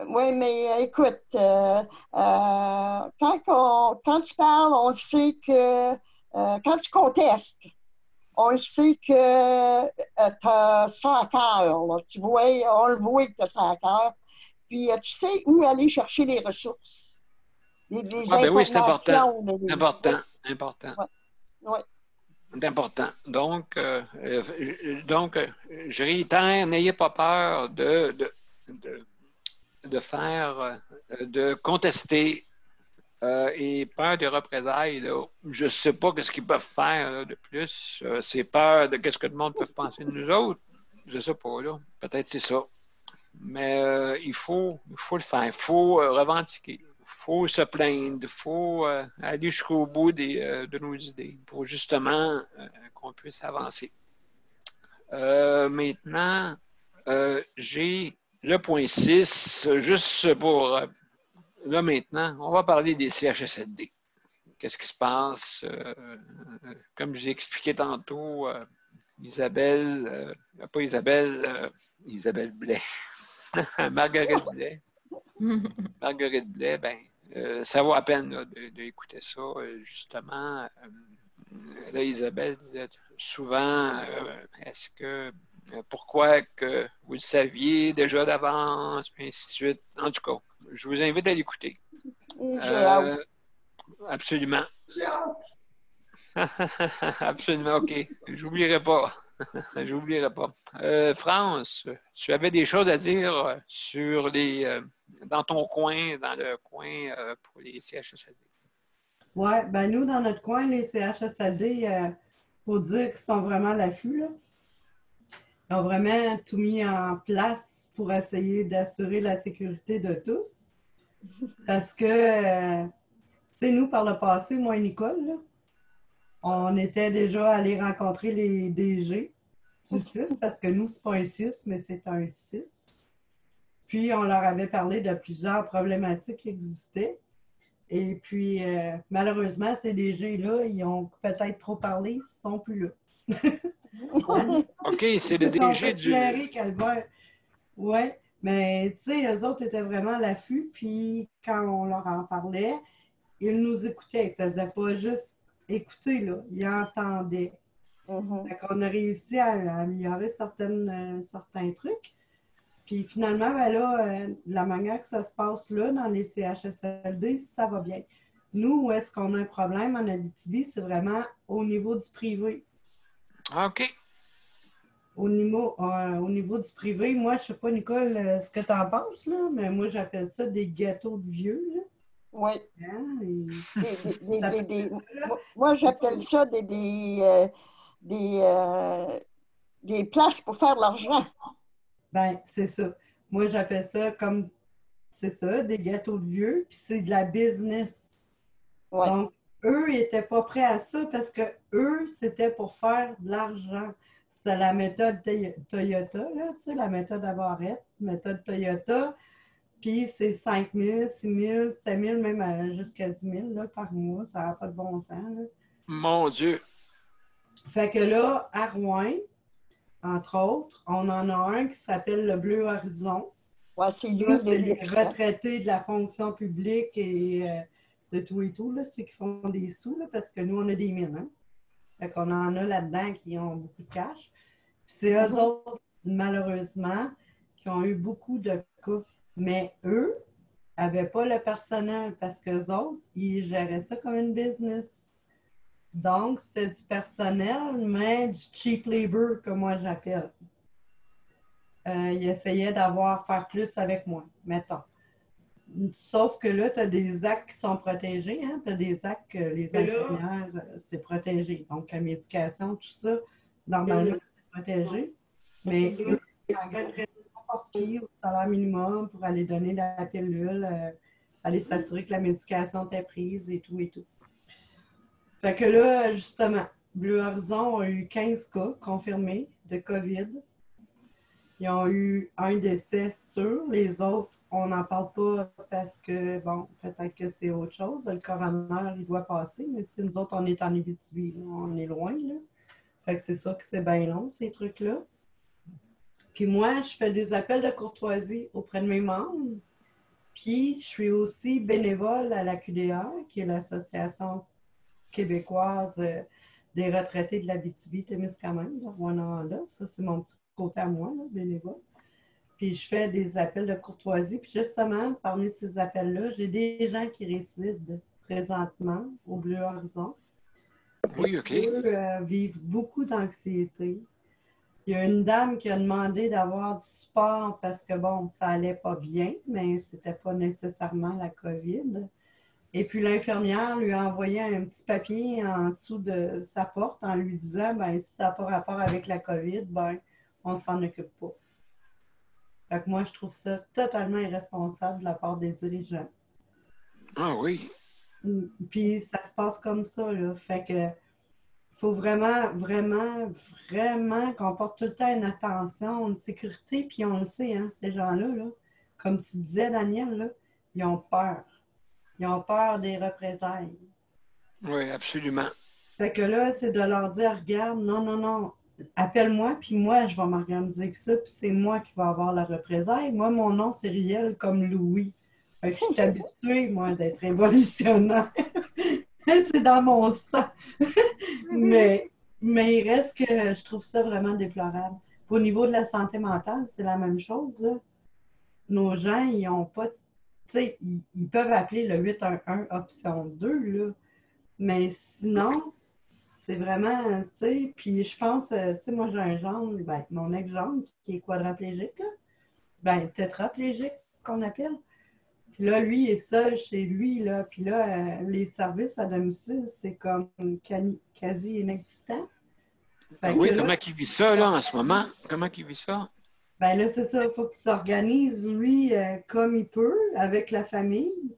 Oui, mais écoute, quand tu parles, on sait que quand tu contestes, on le sait que tu as ça à cœur. Là. Tu vois, on le voit que tu as ça à cœur. Puis tu sais où aller chercher les ressources. Les ben oui, c'est informations. important. Important. Ouais. Ouais. C'est important. Donc, je réitère, n'ayez pas peur de faire, de contester et peur des représailles. Là. Je ne sais pas ce qu'ils peuvent faire là, de plus. C'est peur de ce que le monde peut penser de nous autres. Je ne sais pas. Là. Peut-être c'est ça. Mais il faut le faire. Il faut revendiquer. Il faut se plaindre. Il faut aller jusqu'au bout de nos idées pour justement qu'on puisse avancer. Maintenant, j'ai le point 6, juste pour... là, maintenant, on va parler des CHSLD. Qu'est-ce qui se passe? Comme je vous ai expliqué tantôt, Isabelle Blais. Marguerite Blais. Marguerite Blais, ben, ça vaut la peine d'écouter ça, justement. Là, Isabelle disait souvent, est-ce que pourquoi que vous le saviez déjà d'avance, puis ainsi de suite. En tout cas, je vous invite à l'écouter. Absolument. Absolument, OK. J'oublierai pas. J'oublierai pas. France, tu avais des choses à dire sur dans ton coin, dans le coin pour les CHSLD. Oui, ben nous, dans notre coin, les CHSLD, il faut dire qu'ils sont vraiment à l'affût, là. Ils ont vraiment tout mis en place pour essayer d'assurer la sécurité de tous. Parce que, tu sais, nous, par le passé, moi et Nicole, là, on était déjà allés rencontrer les DG du 6, parce que nous, c'est pas un 6, mais c'est un 6. Puis, on leur avait parlé de plusieurs problématiques qui existaient. Et puis, malheureusement, ces DG-là, ils ont peut-être trop parlé, ils ne sont plus là. OK, c'est le DG du... Oui, mais tu sais, eux autres étaient vraiment à l'affût, puis quand on leur en parlait, ils nous écoutaient. Ils ne faisaient pas juste écouter, là. Ils entendaient. Fait qu'on a réussi à améliorer certains trucs. Puis finalement, ben là, la manière que ça se passe là, dans les CHSLD, ça va bien. Nous, où est-ce qu'on a un problème en Abitibi, c'est vraiment au niveau du privé. OK. Au niveau du privé, moi, je ne sais pas, Nicole, ce que tu en penses, là, mais moi, j'appelle ça des gâteaux de vieux. Là. Oui. Hein, moi, j'appelle ça des des places pour faire de l'argent. Ben, c'est ça. Moi, j'appelle ça comme, c'est ça, des gâteaux de vieux, puis c'est de la business. Ouais. Donc, eux, ils n'étaient pas prêts à ça parce que eux, c'était pour faire de l'argent. C'était la méthode Toyota, là, tu sais, la méthode à barrette, méthode Toyota. Puis c'est 5 000, 6 000, 7 000, même jusqu'à 10 000 là, par mois. Ça n'a pas de bon sens. Là. Mon Dieu! Fait que là, à Rouen, entre autres, on en a un qui s'appelle le Bleu Horizon. Ouais, c'est lui, Là, le c'est les luxe. Hein. retraités de la fonction publique et de tout et tout, là, ceux qui font des sous, là, parce que nous, on a des mines. Hein? Fait qu'on en a là-dedans qui ont beaucoup de cash. Puis c'est eux autres, malheureusement, qui ont eu beaucoup de cas. Mais eux n'avaient pas le personnel parce qu'eux autres, ils géraient ça comme une business. Donc, c'était du personnel, mais du cheap labor, comme moi j'appelle. Ils essayaient faire plus avec moi, mettons. Sauf que là, tu as des actes qui sont protégés. Hein? Tu as des actes que les infirmières, c'est protégé. Donc, la médication, tout ça, normalement, c'est protégé. Mais eux, n'importe qui au salaire minimum pour aller donner la pilule, aller s'assurer que la médication est prise et tout et tout. Fait que là, justement, Bleu Horizon a eu 15 cas confirmés de COVID. Ils ont eu un décès sûr. Les autres, on n'en parle pas parce que, bon, peut-être que c'est autre chose. Le coroner, il doit passer. Mais tu sais, nous autres, on est en Abitibi. On est loin, là. Fait que c'est sûr que c'est bien long, ces trucs-là. Puis moi, je fais des appels de courtoisie auprès de mes membres. Puis je suis aussi bénévole à la QDR, qui est l'Association québécoise des retraités de l'Abitibi-Témiscamingue, de Rwanda. Ça, c'est mon petit côté à moi, là, bénévole. Puis je fais des appels de courtoisie. Puis justement, parmi ces appels-là, j'ai des gens qui résident présentement au Bleu Horizon. Oui, OK. Eux vivent beaucoup d'anxiété. Il y a une dame qui a demandé d'avoir du support parce que, bon, ça allait pas bien, mais c'était pas nécessairement la COVID. Et puis l'infirmière lui a envoyé un petit papier en dessous de sa porte en lui disant, ben si ça n'a pas rapport avec la COVID, ben on s'en occupe pas. Fait que moi, je trouve ça totalement irresponsable de la part des dirigeants. Ah oui. Puis ça se passe comme ça, là. Fait que faut vraiment, vraiment, vraiment qu'on porte tout le temps une attention, une sécurité, puis on le sait, hein, ces gens-là, là, comme tu disais, Daniel, là, ils ont peur. Ils ont peur des représailles. Oui, absolument. Fait que là, c'est de leur dire, regarde, non, non, non, appelle-moi, puis moi, je vais m'organiser que ça, puis c'est moi qui vais avoir la représaille. Moi, mon nom, c'est Riel comme Louis. Fait que je suis habituée, moi, d'être révolutionnaire. C'est dans mon sang. mais il reste que je trouve ça vraiment déplorable. Au niveau de la santé mentale, c'est la même chose. Là. Nos gens, ils n'ont pas... Tu sais, ils peuvent appeler le 811 option 2, là. Mais sinon, c'est vraiment, tu sais, puis je pense, tu sais, moi j'ai un gendre, ben, mon ex-gendre qui est quadraplégique, là, ben, tétraplégique qu'on appelle. Puis là, lui, il est seul chez lui, là. Puis là, les services à domicile, c'est comme quasi inexistant. Fait Oui, que là, comment il vit ça, là, en ce moment? Comment il vit ça? ben là, c'est ça, il faut qu'il s'organise, lui, comme il peut, avec la famille.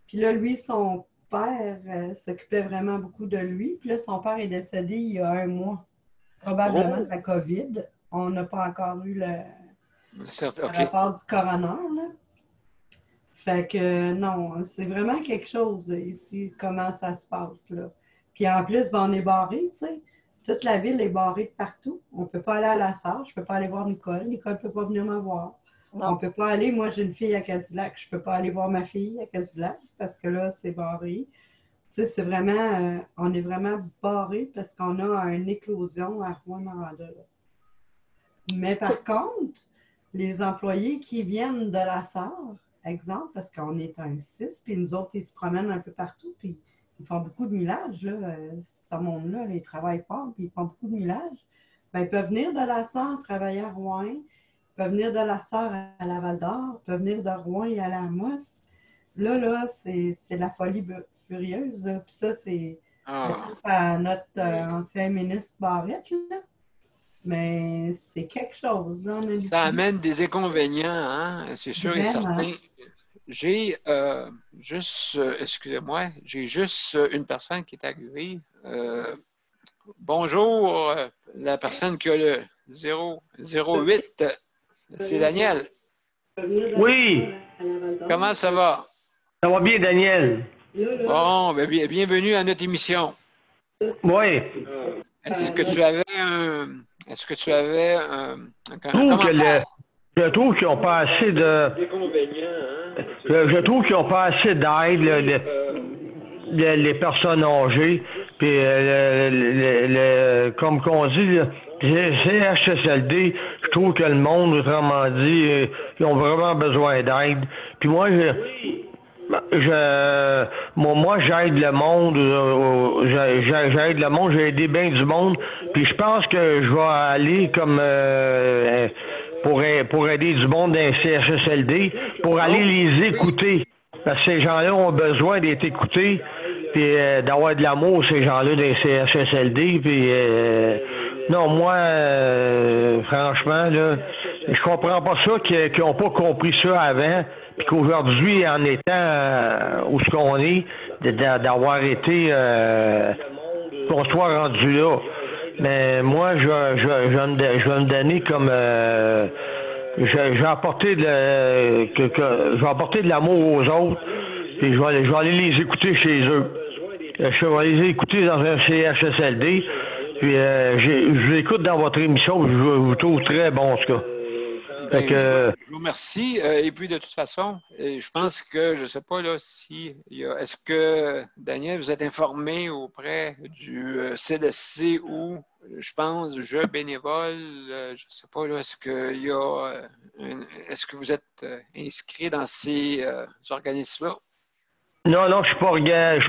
Puis là, lui, son père s'occupait vraiment beaucoup de lui. Puis là, son père est décédé il y a 1 mois, probablement de la COVID. On n'a pas encore eu le rapport du coroner, là. Fait que non, c'est vraiment quelque chose ici, comment ça se passe, là. Puis en plus, ben, on est barré, tu sais. Toute la ville est barrée de partout. On ne peut pas aller à la salle, je ne peux pas aller voir Nicole. Nicole ne peut pas venir me voir. Non. On ne peut pas aller, moi j'ai une fille à Cadillac, je ne peux pas aller voir ma fille à Cadillac parce que là, c'est barré. Tu sais, c'est vraiment, on est vraiment barré parce qu'on a une éclosion à Rwanda. Mais par contre, les employés qui viennent de la SAR, exemple, parce qu'on est un 6, puis nous autres, ils se promènent un peu partout, puis ils font beaucoup de millages, là, ce monde-là, ils travaillent fort, puis ils font beaucoup de millages. Bien, ils peuvent venir de la SAR travailler à Rouen, ils peuvent venir de la SAR à la Val-d'Or, ils peuvent venir de Rouen et aller à Amos. Là, c'est la folie furieuse, là. Puis ça, c'est à notre ancien ministre Barrette, là. Mais c'est quelque chose, là, en Abitibi. Ça amène des inconvénients, hein? C'est sûr et Vraiment. certain. J'ai juste, excusez-moi, j'ai juste une personne qui est arrivée. Bonjour, la personne qui a le 008, c'est Daniel. Oui, Comment ça va? ça va bien, Daniel. Bon, ben, bienvenue à notre émission. Oui. Est-ce que tu avais un Je trouve qu'ils n'ont pas assez de. Je trouve qu'ils n'ont pas assez d'aide, les personnes âgées. Puis, comme on dit, CHSLD, je trouve que le monde, autrement dit, ils ont vraiment besoin d'aide. Puis moi, moi, j'aide le monde, j'aide le monde, j'ai aidé bien du monde, puis je pense que je vais aller comme pour aider du monde dans les CHSLD, pour aller les écouter, parce que ces gens-là ont besoin d'être écoutés, puis d'avoir de l'amour, ces gens-là dans les CHSLD, puis non, moi, franchement, là, je comprends pas ça, qu'ils n'ont pas compris ça avant, puis qu'aujourd'hui, en étant où ce qu'on est, d'avoir été, qu'on soit rendu là. Mais moi, je vais me donner comme, je vais apporter de l'amour aux autres, puis je vais aller les écouter chez eux. Je vais les écouter dans un CHSLD, puis je l'écoute dans votre émission, je vous trouve très bon, en tout cas. Ben, je vous remercie. Et puis, de toute façon, je pense que, je ne sais pas là, si est-ce que, Daniel, vous êtes informé auprès du CLSC ou, je pense, Jeux bénévoles, je ne sais pas, là, est-ce que vous êtes inscrit dans ces organismes-là? Non, je suis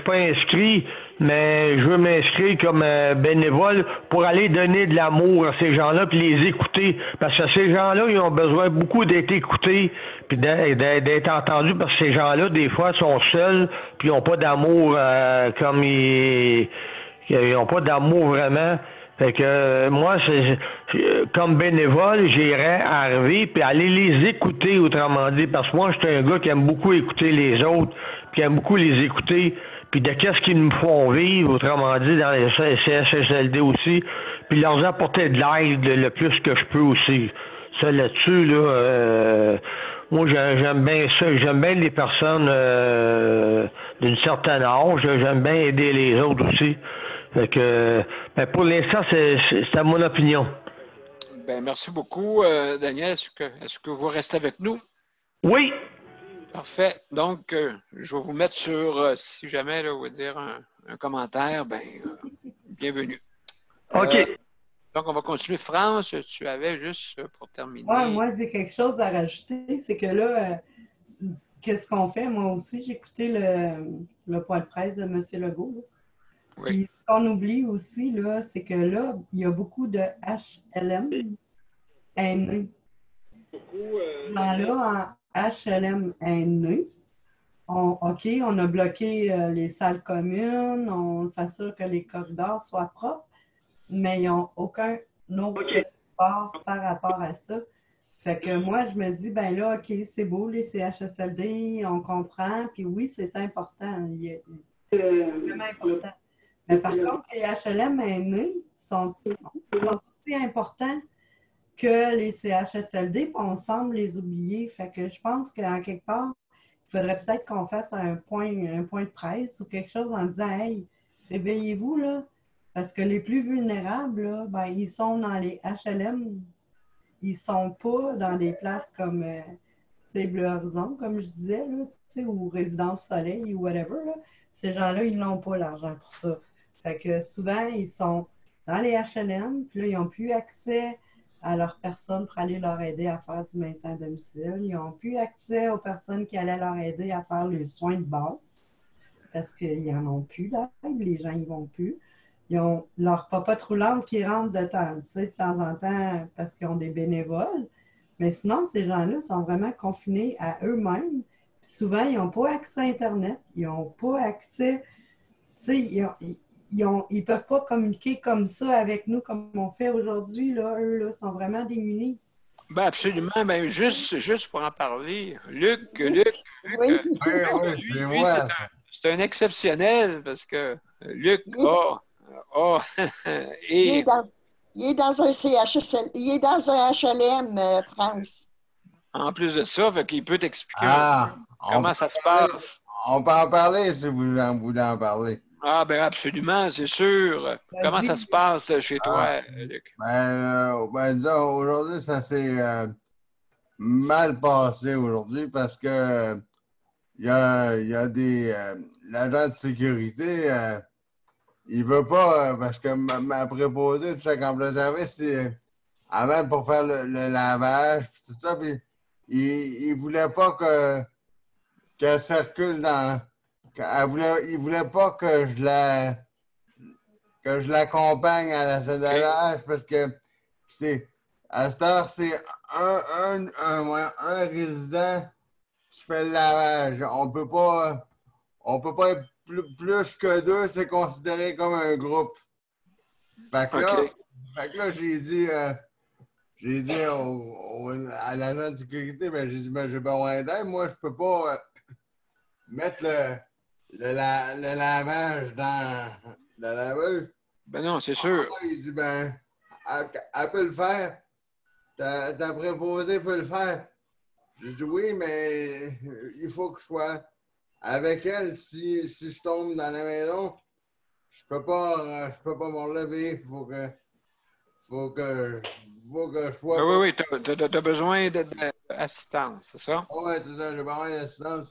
pas inscrit, mais je veux m'inscrire comme bénévole pour aller donner de l'amour à ces gens-là puis les écouter. Parce que ces gens-là, ils ont besoin beaucoup d'être écoutés puis d'être entendus parce que ces gens-là, des fois, sont seuls puis ils n'ont pas d'amour comme ils n'ont pas d'amour vraiment. Fait que moi, comme bénévole, j'irais arriver puis aller les écouter, autrement dit, parce que moi, je suis un gars qui aime beaucoup écouter les autres, puis qui aime beaucoup les écouter, puis de qu'est-ce qu'ils me font vivre, autrement dit, dans les CHSLD aussi, puis leur apporter de l'aide le plus que je peux aussi. Ça, là-dessus, là, moi, j'aime bien ça. J'aime bien les personnes d'une certaine âge. J'aime bien aider les autres aussi. Fait que, ben pour l'instant, c'est à mon opinion. Ben, merci beaucoup, Daniel. Est-ce que vous restez avec nous? Oui. Parfait. Donc, je vais vous mettre sur, si jamais, là, on va dire un commentaire, ben, bienvenue. OK. Donc, on va continuer. France, tu avais juste pour terminer. Ouais, moi, j'ai quelque chose à rajouter. C'est que là, qu'est-ce qu'on fait? Moi aussi, j'ai écouté le point de presse de M. Legault. Là. Oui. Puis, ce qu'on oublie aussi, là, c'est que là, il y a beaucoup de HLM haineux. Là, en HLM haineux, on a bloqué les salles communes, on s'assure que les corridors soient propres, mais ils n'ont aucun autre support par rapport à ça. Fait que moi, je me dis, ben là, OK, c'est beau, les CHSLD, on comprend, puis oui, c'est important. C'est vraiment important. Mais par contre, les HLM haineux sont aussi importants que les CHSLD, puis on semble les oublier. Fait que je pense qu'en quelque part, il faudrait peut-être qu'on fasse un point de presse ou quelque chose en disant, hey, réveillez-vous, là, parce que les plus vulnérables, là, ben, ils sont dans les HLM. Ils ne sont pas dans des places comme Bleu Horizon, comme je disais, là, ou Résidence Soleil ou whatever. Là. Ces gens-là, ils n'ont pas l'argent pour ça. Fait que souvent, ils sont dans les HLM, puis là, ils n'ont plus accès à leurs personnes pour aller leur aider à faire du maintien à domicile. Ils n'ont plus accès aux personnes qui allaient leur aider à faire les soins de base parce qu'ils n'en ont plus d'aide, les gens n'y vont plus. Ils ont leur popote roulante qui rentre de temps en temps parce qu'ils ont des bénévoles. Mais sinon, ces gens-là sont vraiment confinés à eux-mêmes. Puis souvent, ils n'ont pas accès à Internet. Ils n'ont pas accès... Tu sais, ils peuvent pas communiquer comme ça avec nous, comme on fait aujourd'hui. Là. Eux là, sont vraiment démunis. Ben absolument. Ben juste pour en parler, Luc, Oui. Oui, oui, lui, c'est lui, moi. c'est un exceptionnel parce que Luc a Il est et dans un CHSL, il est dans un HLM, France. en plus de ça, fait qu'il peut t'expliquer un Ah, peu on comment peut ça se en parler. passe. On peut en parler si vous voulez en parler. Ah, ben absolument, c'est sûr. Comment ça Vas-y. se passe chez Ah, toi, Luc? disons, aujourd'hui, ça s'est mal passé aujourd'hui parce que il y a des l'agent de sécurité, il veut pas parce que ma préposée de chaque emploi de service, c'est avant pour faire le lavage puis tout ça, puis il voulait pas qu'elle circule dans. Il voulait pas que je l'accompagne à la salle de lavage parce que c'est à cette heure, c'est un résident qui fait le lavage. On peut pas être plus que deux, c'est considéré comme un groupe. Fait que là, OK. j'ai dit à l'agent de sécurité, ben, j'ai dit, ben, j'ai besoin d'aide. Moi, je peux pas mettre le lavage dans la laveuse. Ben non, c'est sûr. Il dit, ben, elle peut le faire. Ta préposée peut le faire. J'ai dit, oui, mais il faut que je sois avec elle. Si je tombe dans la maison, je peux pas me relever. Faut que je sois Ben pas. oui, t'as besoin d'assistance, c'est ça? Oui, c'est ça, j'ai besoin d'assistance.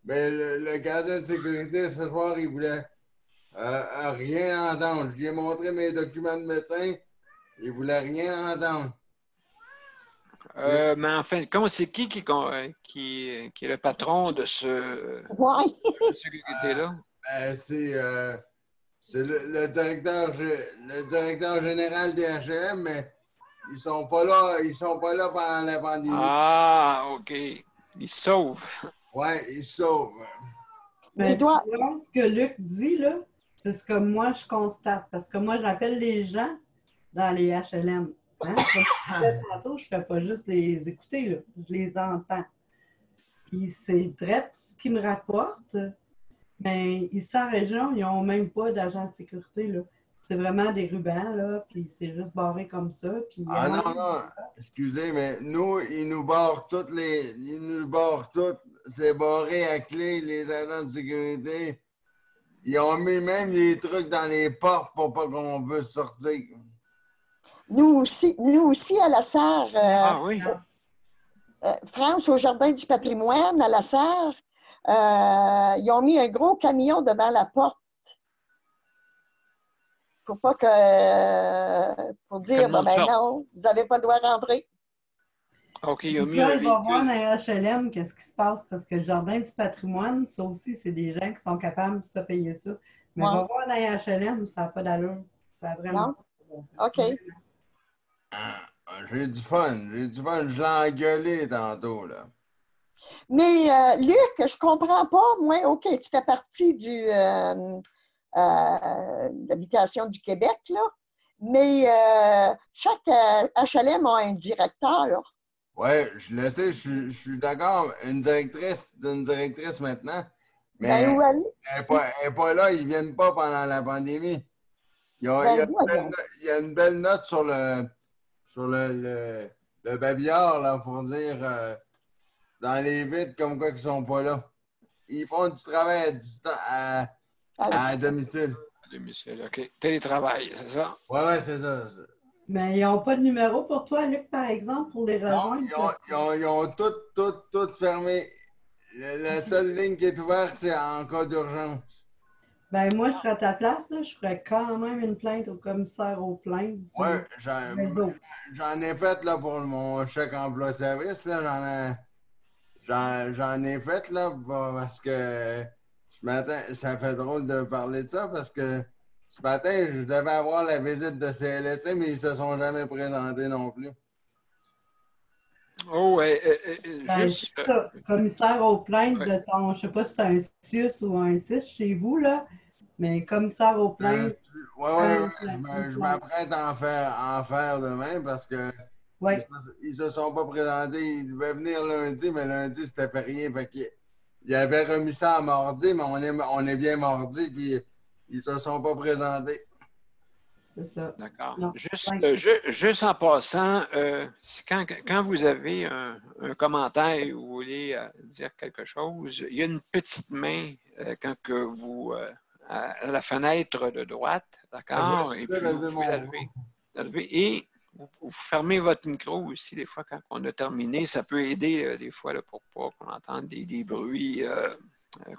Mais le gardien de sécurité, ce soir, il voulait rien entendre. Je lui ai montré mes documents de médecin. Il voulait rien entendre. Mais en fin de compte, c'est qui est le patron de ce Ouais. de sécurité-là? C'est le directeur général des HLM, mais ils sont pas là pendant la pandémie. Ah, OK. Il se sauve. Ouais, ils se sauvent. Mais Il doit- tu vois, ce que Luc dit, là, c'est ce que moi, je constate. Parce que moi, j'appelle les gens dans les HLM. Hein? Comme je disais tantôt, je ne fais pas juste les écouter, là. Je les entends. Puis c'est direct ce qu'ils me rapportent. Mais ici, en région, ils n'ont même pas d'agent de sécurité, là. C'est vraiment des rubans, là, puis c'est juste barré comme ça. Puis, Ah non, excusez, mais nous, ils nous barrent toutes. C'est barré à clé, les agents de sécurité. Ils ont mis même des trucs dans les portes pour pas qu'on puisse sortir. Nous aussi à la Sarre, Ah oui. France, au Jardin du patrimoine, à la Sarre, ils ont mis un gros camion devant la porte. Pour pas que. Pour dire, Comme ben ça. non, vous n'avez pas le droit de rentrer. OK, il a mis Là, un il va voir véhicule. dans les HLM qu'est-ce qui se passe parce que le jardin du patrimoine, ça aussi, c'est des gens qui sont capables de se payer ça. Mais Ouais. va voir dans les HLM, ça n'a pas d'allure. Ça a vraiment Non? pas de bon sens. OK. J'ai du fun. Je l'ai engueulé tantôt, là. Mais Luc, je comprends pas, moi, OK, tu fais partie de l'habitation du Québec, là, mais chaque HLM a un directeur. Oui, je le sais, je suis d'accord. Une directrice maintenant, mais Ben, où aller? elle n'est pas là, ils ne viennent pas pendant la pandémie. Ben, voyons. Il y a une belle note sur le babillard, là, pour dire dans les vitres comme quoi ils ne sont pas là. Ils font du travail à distance, à domicile. Domicile, OK. Télétravail, c'est ça? Oui, c'est ça. Mais ils n'ont pas de numéro pour toi, Luc, par exemple, pour les Non, rejoindre? ils ont tout fermé. La seule ligne qui est ouverte, c'est en cas d'urgence. Ben, moi, je serais à ta place, là, je ferais quand même une plainte au commissaire aux plaintes du Oui, réseau. j'en ai fait là, pour mon chèque emploi-service. J'en ai fait là, parce que ce matin, ça fait drôle de parler de ça parce que ce matin, je devais avoir la visite de CLSC, mais ils ne se sont jamais présentés non plus. Oh, Ben, juste. c'est ça, commissaire aux plaintes ouais. de ton, je sais pas si c'est un CIUS ou un CIS chez vous, là, Mais commissaire aux plaintes, Je m'apprête à en faire demain parce que ouais, ils se sont pas présentés. Ils devaient venir lundi, mais lundi, c'était férié. Fait qu'ils avaient remis ça à mardi, mais on est bien mardi, puis ils se sont pas présentés. c'est ça. D'accord. Non, Juste en passant, quand vous avez un commentaire ou vous voulez dire quelque chose, il y a une petite main quand que vous à la fenêtre de droite, d'accord? Et puis vous pouvez la lever et vous fermez votre micro aussi des fois quand on a terminé. Ça peut aider des fois là, pour pas qu'on entende des bruits,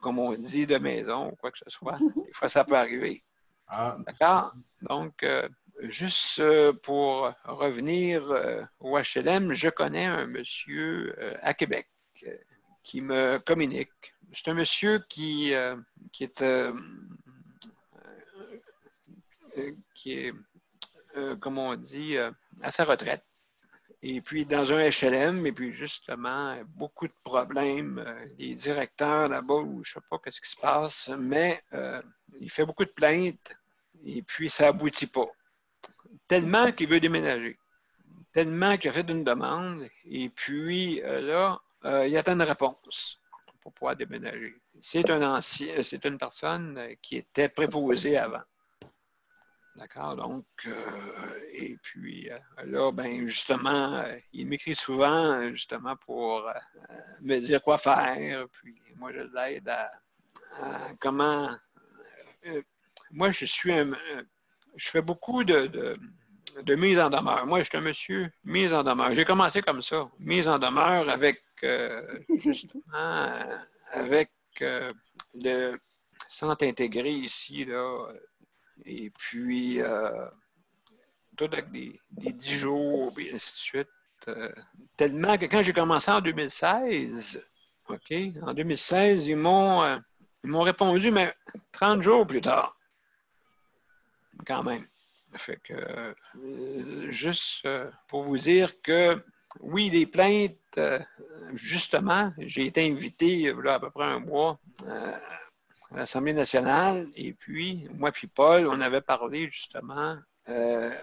comme on dit, de maison ou quoi que ce soit. Des fois, ça peut arriver. Ah, D'accord? Donc, juste pour revenir au HLM, je connais un monsieur à Québec qui me communique. C'est un monsieur qui est, comme on dit, à sa retraite. Et puis, dans un HLM, et puis justement, beaucoup de problèmes. Les directeurs là-bas, je ne sais pas ce qui se passe, mais il fait beaucoup de plaintes. Et puis, ça n'aboutit pas. Tellement qu'il veut déménager. Tellement qu'il a fait une demande. Et puis, là, il attend une réponse pour pouvoir déménager. C'est une personne qui était préposée avant. D'accord? Donc, et puis, là, ben, justement, il m'écrit souvent, justement, pour me dire quoi faire. Puis, moi, je l'aide à comment. Moi, je fais beaucoup de mise en demeure. Moi, je suis un monsieur mise en demeure. J'ai commencé comme ça, mise en demeure avec, justement, avec le centre intégré ici, là, et puis tout avec des 10 jours, et ainsi de suite. Tellement que quand j'ai commencé en 2016, OK, en 2016, ils m'ont répondu, mais 30 jours plus tard, quand même. Fait que, juste pour vous dire que, oui, les plaintes, justement, j'ai été invité, là, à peu près un mois, à l'Assemblée nationale, et puis, moi puis Paul, on avait parlé, justement,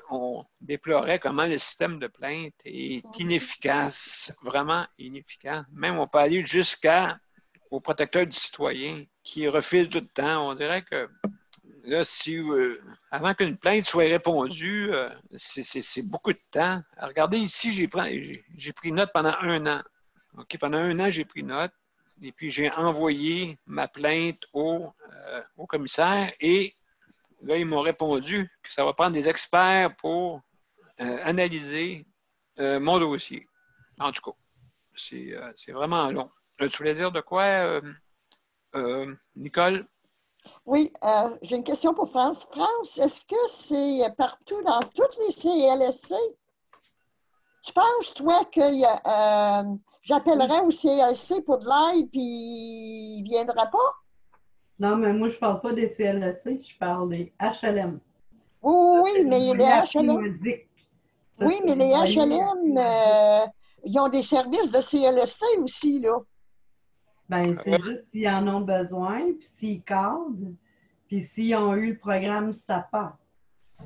on déplorait comment le système de plainte est inefficace, vraiment inefficace. Même, on peut aller jusqu'au protecteur du citoyen qui refile tout le temps. On dirait que là, avant qu'une plainte soit répondue, c'est beaucoup de temps. Regardez ici, j'ai pris note pendant 1 an. OK, pendant 1 an, j'ai pris note. Et puis, j'ai envoyé ma plainte au commissaire. Et là, ils m'ont répondu que ça va prendre des experts pour analyser mon dossier. En tout cas, c'est vraiment long. Tu voulais dire de quoi, Nicole? Oui, j'ai une question pour France. France, est-ce que c'est partout dans toutes les CLSC? Tu penses, toi, que j'appellerais au CLSC pour de l'aide puis il ne viendra pas? non, mais moi, je ne parle pas des CLSC, je parle des HLM. Oui, mais les HLM. Oui, mais les HLM, ils ont des services de CLSC aussi, là. Ben, c'est juste s'ils en ont besoin, puis s'ils cadrent, puis s'ils ont eu le programme SAPA,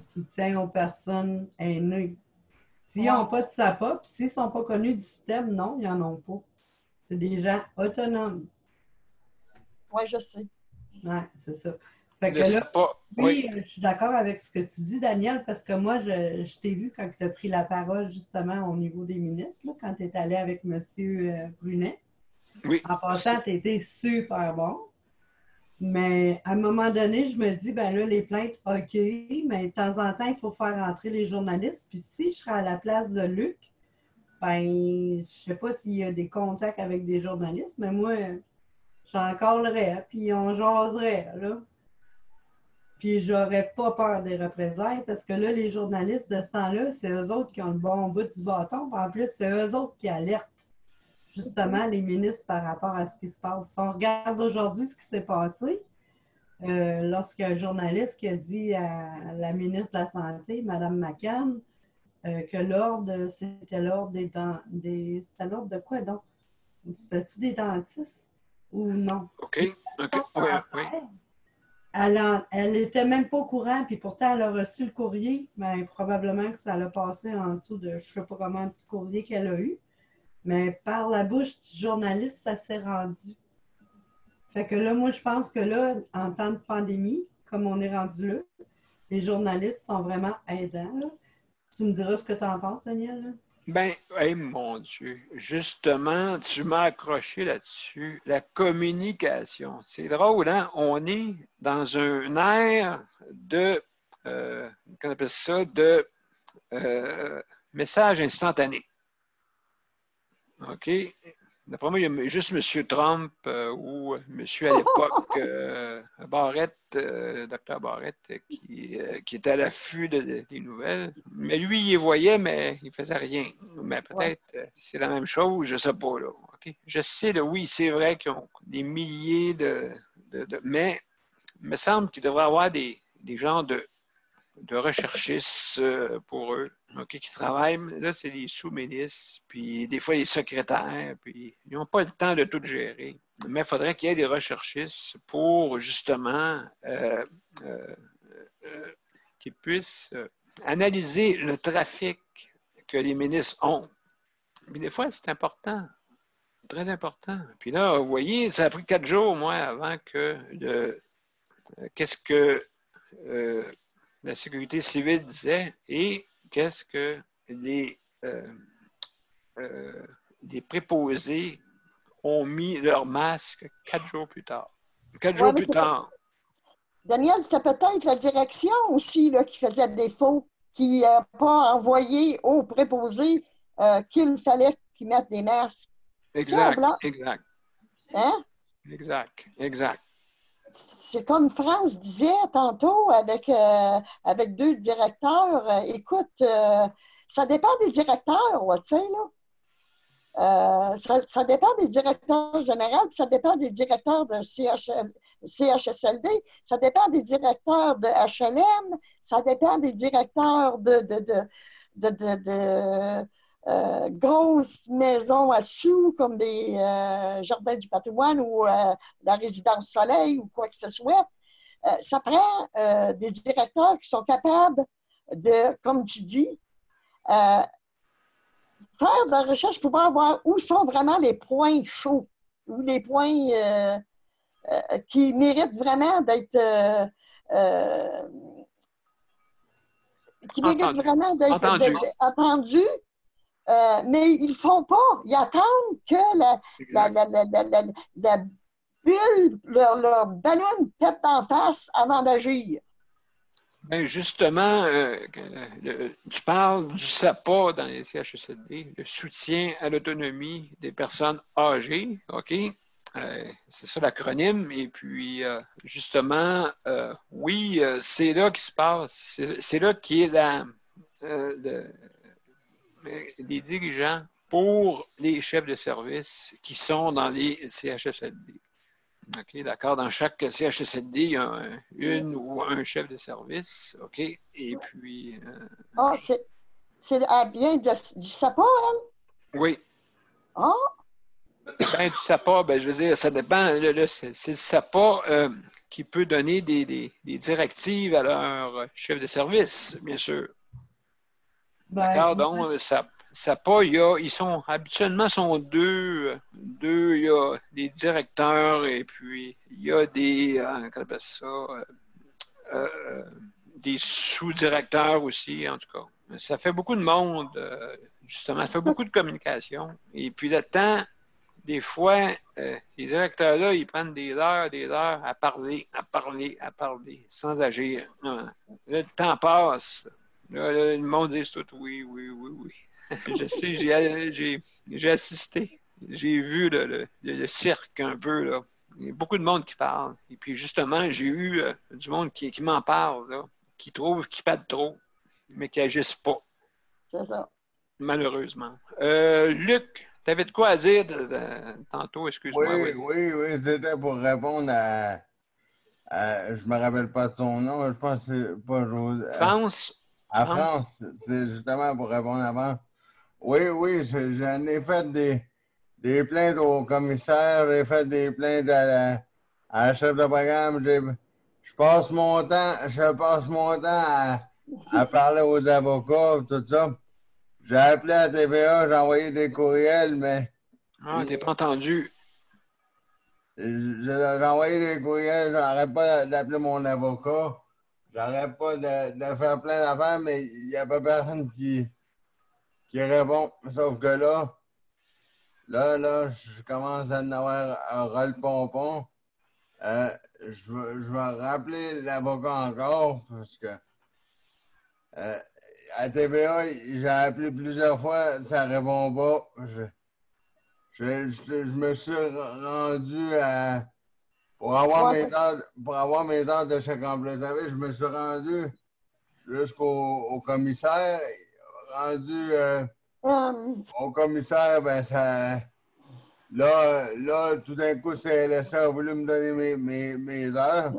soutien aux personnes aînées. S'ils n'ont pas de SAPA, puis s'ils ne sont pas connus du système, non, ils n'en ont pas. C'est des gens autonomes. Oui, je sais. Oui, c'est ça. Fait que là, oui, je suis d'accord avec ce que tu dis, Daniel, parce que moi, je t'ai vu quand tu as pris la parole, justement, au niveau des ministres, là, quand tu es allé avec M. Brunet. Oui. En passant, tu étais super bon. Mais à un moment donné, je me dis, ben là, les plaintes, OK, mais de temps en temps, il faut faire entrer les journalistes. Puis si je serais à la place de Luc, ben, je sais pas s'il y a des contacts avec des journalistes, mais moi, j'en collerais, puis on jaserait, là. Puis j'aurais pas peur des représailles, parce que là, les journalistes de ce temps-là, c'est eux autres qui ont le bon bout du bâton. Puis en plus, c'est eux autres qui alertent justement les ministres par rapport à ce qui se passe. Si on regarde aujourd'hui ce qui s'est passé, lorsqu'il y a un journaliste qui a dit à la ministre de la Santé, Mme McCann, que l'ordre, c'était l'ordre c'était l'ordre de quoi donc? C'était-tu des dentistes ou non? OK. Oui. Elle était même pas au courant, puis pourtant, elle a reçu le courrier. Mais probablement que ça l'a passé en dessous de je sais pas comment de courrier qu'elle a eu. Mais par la bouche du journaliste, ça s'est rendu. Fait que là, moi, je pense que là, en temps de pandémie, comme on est rendu là, les journalistes sont vraiment aidants. Là. Tu me diras ce que tu en penses, Daniel? Là? Ben, hey, mon Dieu, justement, tu m'as accroché là-dessus. La communication. C'est drôle, hein? On est dans un ère de, qu'on appelle ça, de message instantané. OK? D'après moi, il y a juste M. Trump ou M. à l'époque, Barrett, Dr. Barrett, qui était à l'affût des nouvelles. Mais lui, il les voyait, mais il ne faisait rien. Mais peut-être c'est la même chose, je ne sais pas. Là. Okay? Je sais, là, oui, c'est vrai qu'ils ont des milliers mais il me semble qu'il devrait y avoir des genres de recherchistes pour eux, okay, qui travaillent. Là, c'est les sous-ministres, puis des fois les secrétaires, puis ils n'ont pas le temps de tout gérer. Mais il faudrait qu'il y ait des recherchistes pour justement qu'ils puissent analyser le trafic que les ministres ont. Puis des fois, c'est important. Très important. Puis là, vous voyez, ça a pris 4 jours, moi, avant que qu'est-ce que la sécurité civile disait et qu'est-ce que les préposés ont mis leur masque 4 jours plus tard. 4 jours plus tard. Daniel, c'était peut-être la direction aussi là, qui faisait défaut, qui n'a pas envoyé aux préposés qu'il fallait qu'ils mettent des masques. Exact, exact. Hein? Exact. C'est comme France disait tantôt avec 2 directeurs. Écoute, ça dépend des directeurs, tu sais, là. Ça dépend des directeurs généraux, puis ça dépend des directeurs de CHSLD, ça dépend des directeurs de HLM, ça dépend des directeurs de grosses maisons à sous, comme des Jardins du patrimoine ou la Résidence Soleil ou quoi que ce soit. Ça prend des directeurs qui sont capables de, comme tu dis, faire de la recherche pour voir où sont vraiment les points chauds, ou les points qui méritent vraiment d'être entendus. Mais ils ne font pas. Ils attendent que la bulle, leur ballon pète en face avant d'agir. Bien, justement, tu parles du SAPA dans les CHSLD, le soutien à l'autonomie des personnes âgées, OK? C'est ça l'acronyme. Et puis, justement, oui, c'est là qu'il se passe. C'est là qui est les dirigeants pour les chefs de service qui sont dans les CHSLD. OK, d'accord. Dans chaque CHSLD, il y a une ou un chef de service. OK. Et puis. C'est bien du SAPA, elle? Oui. Ben, du SAPA, ben, je veux dire, ça dépend. C'est le SAPA qui peut donner des directives à leur chef de service, bien sûr. D'accord. Donc, SAPA, ils sont habituellement deux. Il y a des directeurs et puis il y a des, qu'on appelle ça, des sous-directeurs aussi, en tout cas. Ça fait beaucoup de monde, justement, ça fait beaucoup de communication. Et puis le temps, des fois, ces directeurs-là, ils prennent des heures à parler, sans agir. Là, le temps passe. Là, le monde dit tout oui. Je sais, j'ai assisté. J'ai vu le cirque un peu, là. Il y a beaucoup de monde qui parle. Et puis, justement, j'ai eu du monde qui m'en parle, là, qui trouve qu'ils parlent trop, mais qui n'agissent pas. C'est ça. Malheureusement. Luc, tu avais de quoi à dire tantôt, excuse-moi. Oui, c'était pour répondre à je me rappelle pas de son nom, je pense que c'est pas José. France. À France, c'est justement pour répondre avant. Oui, j'en ai fait des plaintes au commissaire, j'ai fait des plaintes à la chef de programme, je passe mon temps à parler aux avocats, tout ça. J'ai appelé à TVA, j'ai envoyé des courriels, mais Ah, t'es pas entendu. j'ai envoyé des courriels, j'arrête pas d'appeler mon avocat. J'arrête pas de faire plein d'affaires, mais il n'y a pas personne qui répond. Sauf que là, je commence à en avoir un ras-le-pompon. Je vais rappeler l'avocat encore parce que à TVA, j'ai appelé plusieurs fois, ça ne répond pas. Je me suis rendu pour avoir mes heures de chèque emploi service, je me suis rendu jusqu'au commissaire. Rendu au commissaire, ben ça. Là, tout d'un coup, CLSC a voulu me donner mes heures.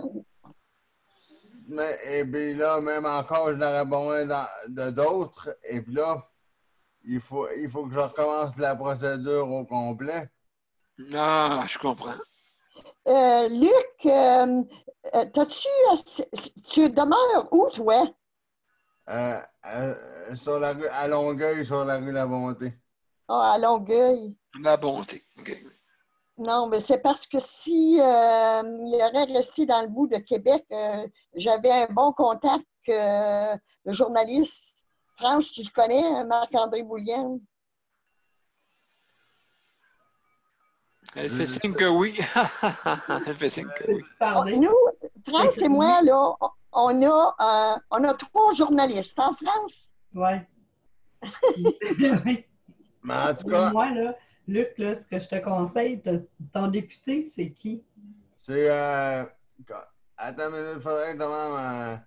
Et puis là, même encore, je n'aurais besoin de d'autres. Et puis là, il faut que je recommence la procédure au complet. Ah, je comprends. Luc, tu demeures où, toi? Sur la rue, à Longueuil, sur la rue La Bonté. Ah, à Longueuil. La bonté. OK. Non, mais c'est parce que si il aurait resté dans le bout de Québec, j'avais un bon contact, le journaliste. France, tu le connais, hein, Marc-André Boulienne? Elle fait signe que oui. Elle fait signe que oui. Parler. Nous, France et moi, là, on a 3 journalistes en France. Ouais. Oui. Mais en tout cas, Moi, là, Luc, là, ce que je te conseille, ton député, c'est qui? c'est. Attends une minute, il faudrait que je demande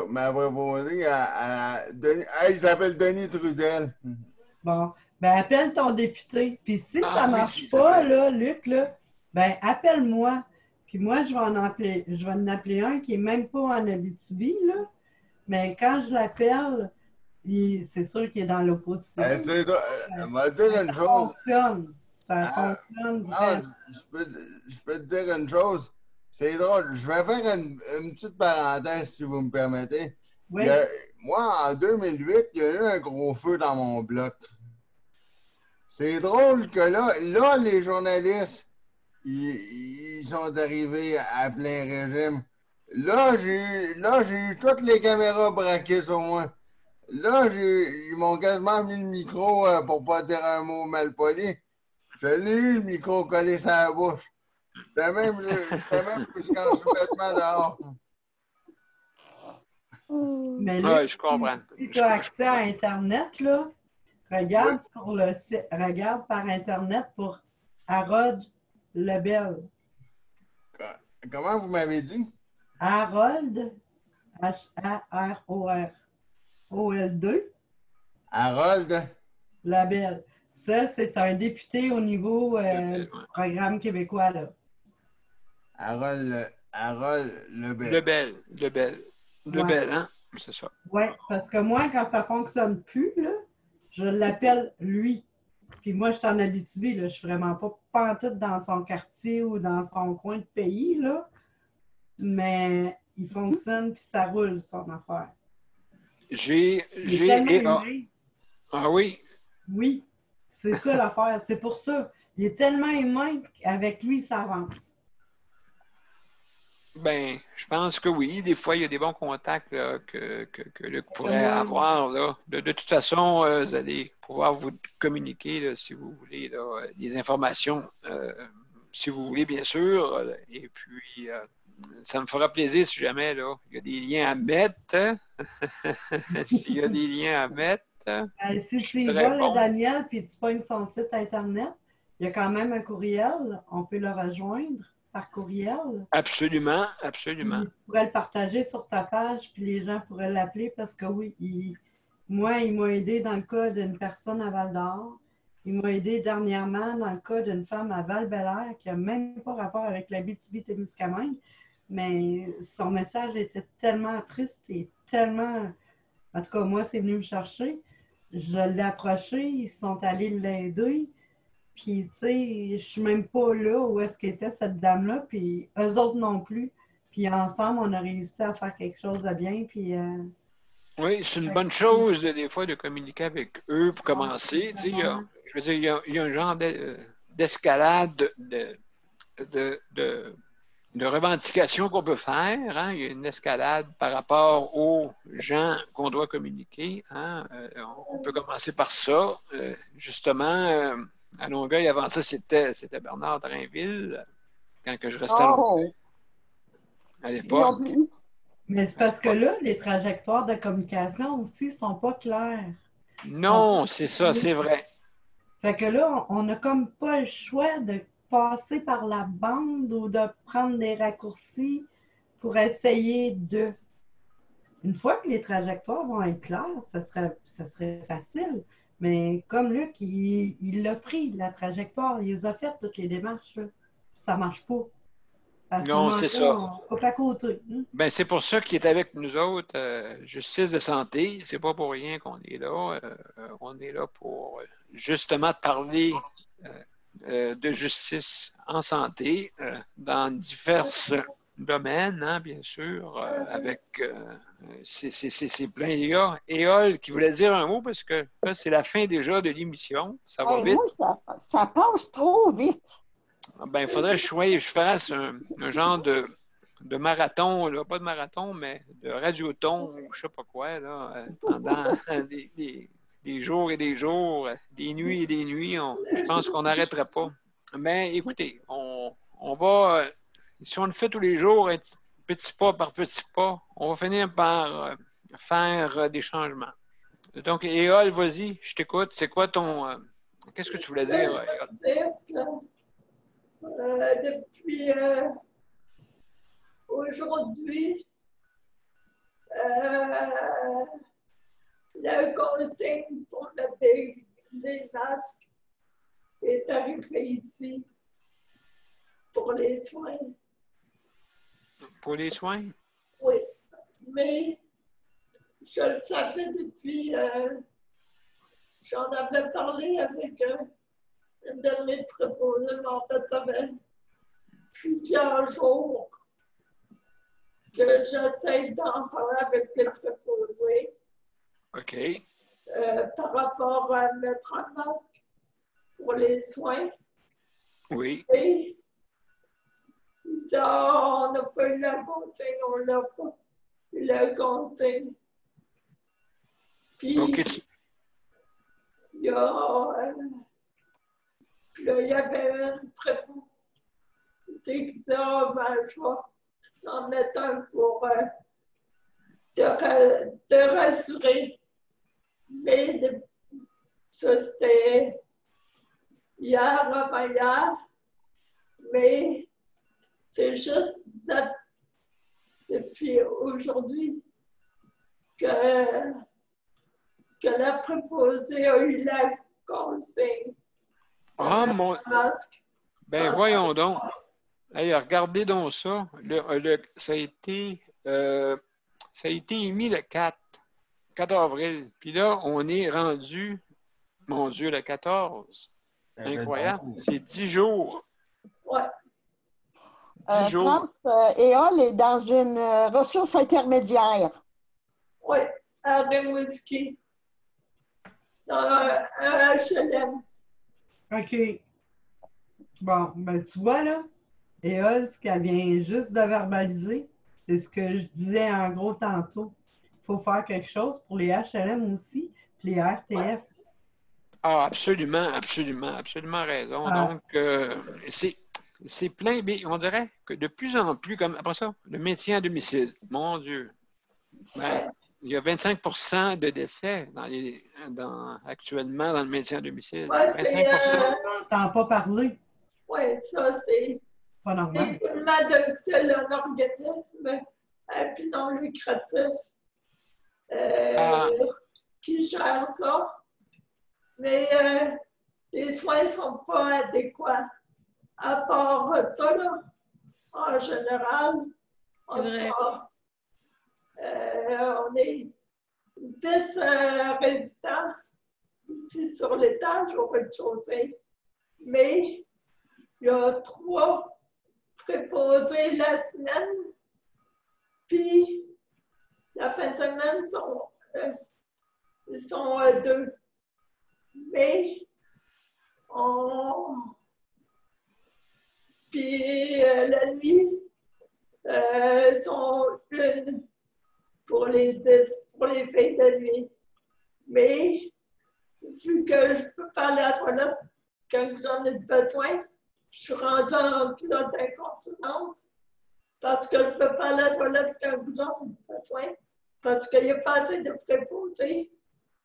ma préposée à Denis. Ah, il s'appelle Denis Trudel. Bon, ben appelle ton député. Puis si Ah ça oui, marche si, pas, ça fait. là, Luc, là, ben appelle-moi. Puis moi, je vais en appeler un qui est même pas en Abitibi, là. Mais quand je l'appelle, c'est sûr qu'il est dans l'opposition. On va te dire une Ça chose. fonctionne. Ça Ah, fonctionne Ah, vraiment. je peux te dire une chose. C'est drôle. Je vais faire une petite parenthèse, si vous me permettez. Oui. Moi, en 2008, il y a eu un gros feu dans mon bloc. C'est drôle que là, les journalistes, ils sont arrivés à plein régime. Là, j'ai eu toutes les caméras braquées sur moi. Là, ils m'ont quasiment mis le micro pour pas dire un mot mal poli. Je l'ai eu, le micro collé sur la bouche. J'étais même jusqu'en sous-vêtement dehors. Mais Oui, Luc, je comprends. si tu as accès à Internet, là, regarde sur le site, regarde par Internet pour Harold Lebel. Comment vous m'avez dit? Harold, H-A-R-O-R-O-L-2, Harold? Lebel. Ça, c'est un député au niveau Lebel, du ouais. programme québécois, là. Harold Lebel. Lebel, hein? C'est ça. Oui, parce que moi, quand ça ne fonctionne plus, là, je l'appelle lui. Puis moi, je suis en Abitibi, là, je suis vraiment pas pantoute dans son quartier ou dans son coin de pays, là. Mais il fonctionne puis ça roule, son affaire. Il est tellement humain. Ah oui? Oui, c'est ça l'affaire. C'est pour ça. Il est tellement humain qu'avec lui, ça avance. Ben, je pense que oui. Des fois, il y a des bons contacts là, que Luc pourrait avoir. Là. De toute façon, vous allez pouvoir vous communiquer là, si vous voulez là, des informations. Si vous voulez, bien sûr. Et puis, ça me fera plaisir si jamais là, il y a des liens à mettre. S'il y a des liens à mettre. Si tu y vas, là, Daniel, puis tu pognes son site Internet, il y a quand même un courriel. On peut le rejoindre par courriel. Absolument, absolument. Puis tu pourrais le partager sur ta page, puis les gens pourraient l'appeler parce que oui, moi, il m'a aidé dans le cas d'une personne à Val-d'Or. Il m'a aidé dernièrement dans le cas d'une femme à Val-Bélair qui n'a même pas rapport avec l'Abitibi-Témiscamingue, mais son message était tellement triste et tellement... En tout cas, moi, c'est venu me chercher. Je l'ai approché, ils sont allés l'aider. Puis, tu sais, je suis même pas là où est-ce qu'était cette dame-là, puis eux autres non plus. Puis ensemble, on a réussi à faire quelque chose de bien. Puis, Oui, c'est une bonne chose des fois de communiquer avec eux pour commencer. Tu sais, je veux dire, il y a un genre d'escalade de revendications qu'on peut faire. Hein? Il y a une escalade par rapport aux gens qu'on doit communiquer. Hein? On peut commencer par ça. Justement, à Longueuil, avant ça, c'était Bernard Drainville, quand que je restais à Longueuil, à l'époque. Mais c'est parce que là, les trajectoires de communication aussi ne sont pas claires. Non, c'est ça, c'est vrai. Fait que là, on n'a comme pas le choix de passer par la bande ou de prendre des raccourcis pour essayer de. Une fois que les trajectoires vont être claires, ça serait facile. Mais comme Luc, il l'a pris, la trajectoire, il les a fait toutes les démarches. Là. Ça ne marche pas. Non, c'est ça. On coupe à côté. Ben, c'est pour ça qu'il est avec nous autres, Justice de santé. C'est pas pour rien qu'on est là. On est là pour justement parler de justice en santé dans divers domaines, hein, bien sûr, avec c'est plein. Il y a Éole qui voulait dire un mot parce que là, c'est la fin déjà de l'émission. Ça va vite. Moi, ça passe trop vite. Ben, il faudrait que je fasse un genre de marathon, là, pas de marathon, mais de radioton ou je sais pas quoi, là, pendant des jours et des jours, des nuits et des nuits. Je pense qu'on n'arrêtera pas. Mais écoutez, on va, si on le fait tous les jours, petit pas par petit pas, on va finir par faire des changements. Donc, Éole, vas-y, je t'écoute. C'est quoi ton... qu'est-ce que tu voulais dire, Éole? Depuis aujourd'hui, le consigne pour des masques est arrivé ici pour les soins. Pour les soins? Oui, mais je le savais depuis, j'en avais parlé avec une de mes préposés, mais en fait, ça fait plusieurs jours que j'essaie d'en parler avec les préposés. OK. Par rapport à mettre un masque pour les soins. Oui. Et il dit, on n'a pas eu la consigne, on n'a pas eu la consigne. Puis, okay. il y a... Puis là, il y avait une préposée qui disait, oh, ben, je vais en mettre un pour te rassurer. Mais ça, c'était hier, avant-hier. Mais c'est juste depuis aujourd'hui que la préposée a eu la consigne. Ah, mon... Ben, voyons donc. Hey, regardez donc ça. Ça a été émis le 4 avril. Puis là, on est rendu, mon Dieu, le 14. Incroyable. C'est 10 jours. Ouais. 10 jours. France, Éole est dans une ressource intermédiaire. Oui, à Rimouski. Dans un HLM. OK. Bon, ben tu vois là, Éole, ce qu'elle vient juste de verbaliser, c'est ce que je disais en gros tantôt. Il faut faire quelque chose pour les HLM aussi, puis les RTF. Ah, absolument, absolument, absolument raison. Ah. Donc, c'est plein, mais on dirait que de plus en plus, comme après ça, le maintien à domicile. Mon Dieu. Ben, il y a 25% de décès actuellement dans le maintien à domicile. Ouais, 25%. On n'entend pas parler. Oui, ça, c'est Pas normal. tellement domicile, un organisme puis non lucratif qui gère ça. Mais les soins ne sont pas adéquats. À part ça, là, en général, on est 10 résidents ici sur l'étage au rez-de-chaussée. Mais il y a 3 préposés la semaine Puis, la fin de semaine, ils sont deux. Mais, puis la nuit, ils sont une pour les filles de nuit. Mais, vu que je peux pas aller à la toilette quand j'en ai besoin, je suis rendue en pilote d'incontinence parce que je ne peux pas aller à la toilette quand j'en ai besoin parce qu'il n'y a pas assez de préposés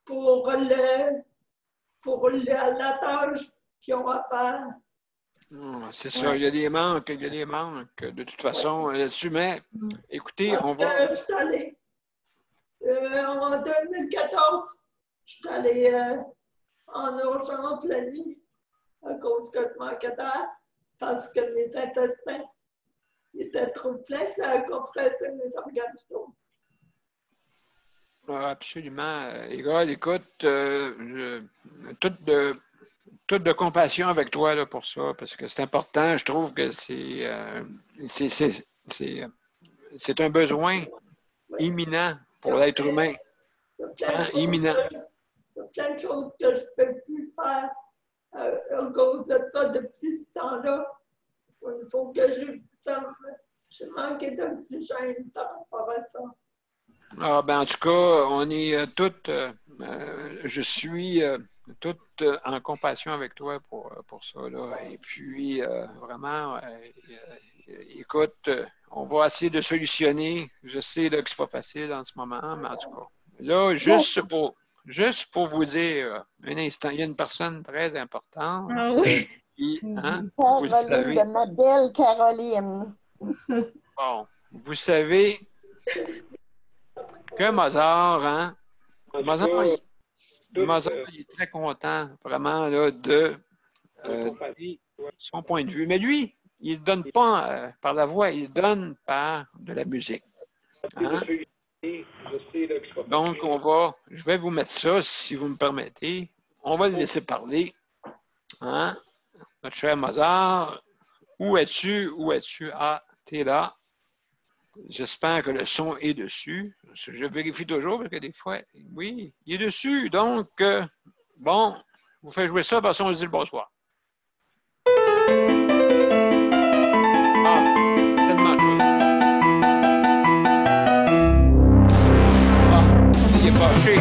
pour la tâche qu'ils ont à faire. C'est ça, il y a des manques, de toute façon là-dessus, mais écoutez, on va... Je suis allée, en 2014, je suis allée en urgence la nuit à cause que je manquais d'air parce que mes intestins étaient trop pleins, ça a compressé mes organes vitaux. Absolument. Les gars, écoute, toute de compassion avec toi là, pour ça, parce que c'est important. Je trouve que c'est un besoin imminent pour l'être humain. Imminent. Il y a plein de choses que je ne peux plus faire à cause de ça depuis ce temps-là. Il faut que je manque d'oxygène par rapport à ça. Ah, ben, en tout cas, on est toutes, je suis toute en compassion avec toi pour ça. Là. Et puis, vraiment, écoute, on va essayer de solutionner. Je sais là, que c'est pas facile en ce moment, mais en tout cas, là, juste pour vous dire, un instant, il y a une personne très importante. Ah oui. Qui, hein, Caroline, vous le savez. de ma belle Caroline. Bon, vous savez que Mozart, hein? Mozart, il est très content, vraiment, là, de son point de vue. Mais lui, il ne donne pas par la voix, il donne par de la musique. Hein? Donc, je vais vous mettre ça, si vous me permettez. On va le laisser parler. Hein? Notre cher Mozart, où es-tu? Où es-tu? Ah, t'es là. J'espère que le son est dessus. Je vérifie toujours parce que des fois, oui, il est dessus. Donc, bon, vous faites jouer ça, parce qu'on se dit le bonsoir. Ah, tellement de choses. Ah, il est fâché.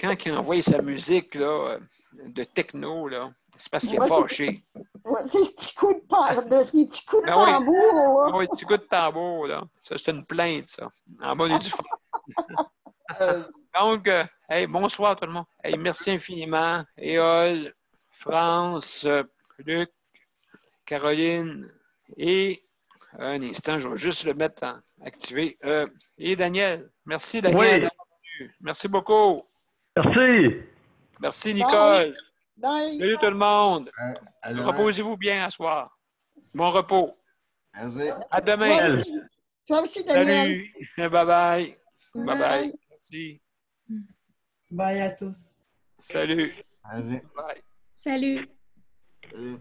Quand il envoie sa musique là, de techno, là, c'est parce qu'il est fâché. C'est ce petit coup de tambour. Ah oui, petit coup de tambour, là. Ça, c'est une plainte, ça. En bas du fond. Donc, hey, bonsoir tout le monde. Hey, merci infiniment. Éole, France, Luc, Caroline et un instant, je vais juste le mettre en activé. Et Daniel. Merci, Daniel. Oui. Merci beaucoup. Merci. Merci, Nicole. Bye. Salut tout le monde. Reposez-vous bien à soir. Bon repos. Merci. À demain. Toi aussi, Daniel. Salut. Bye-bye. Bye-bye. Merci. Bye à tous. Salut. Vas-y. Bye. Salut. Salut.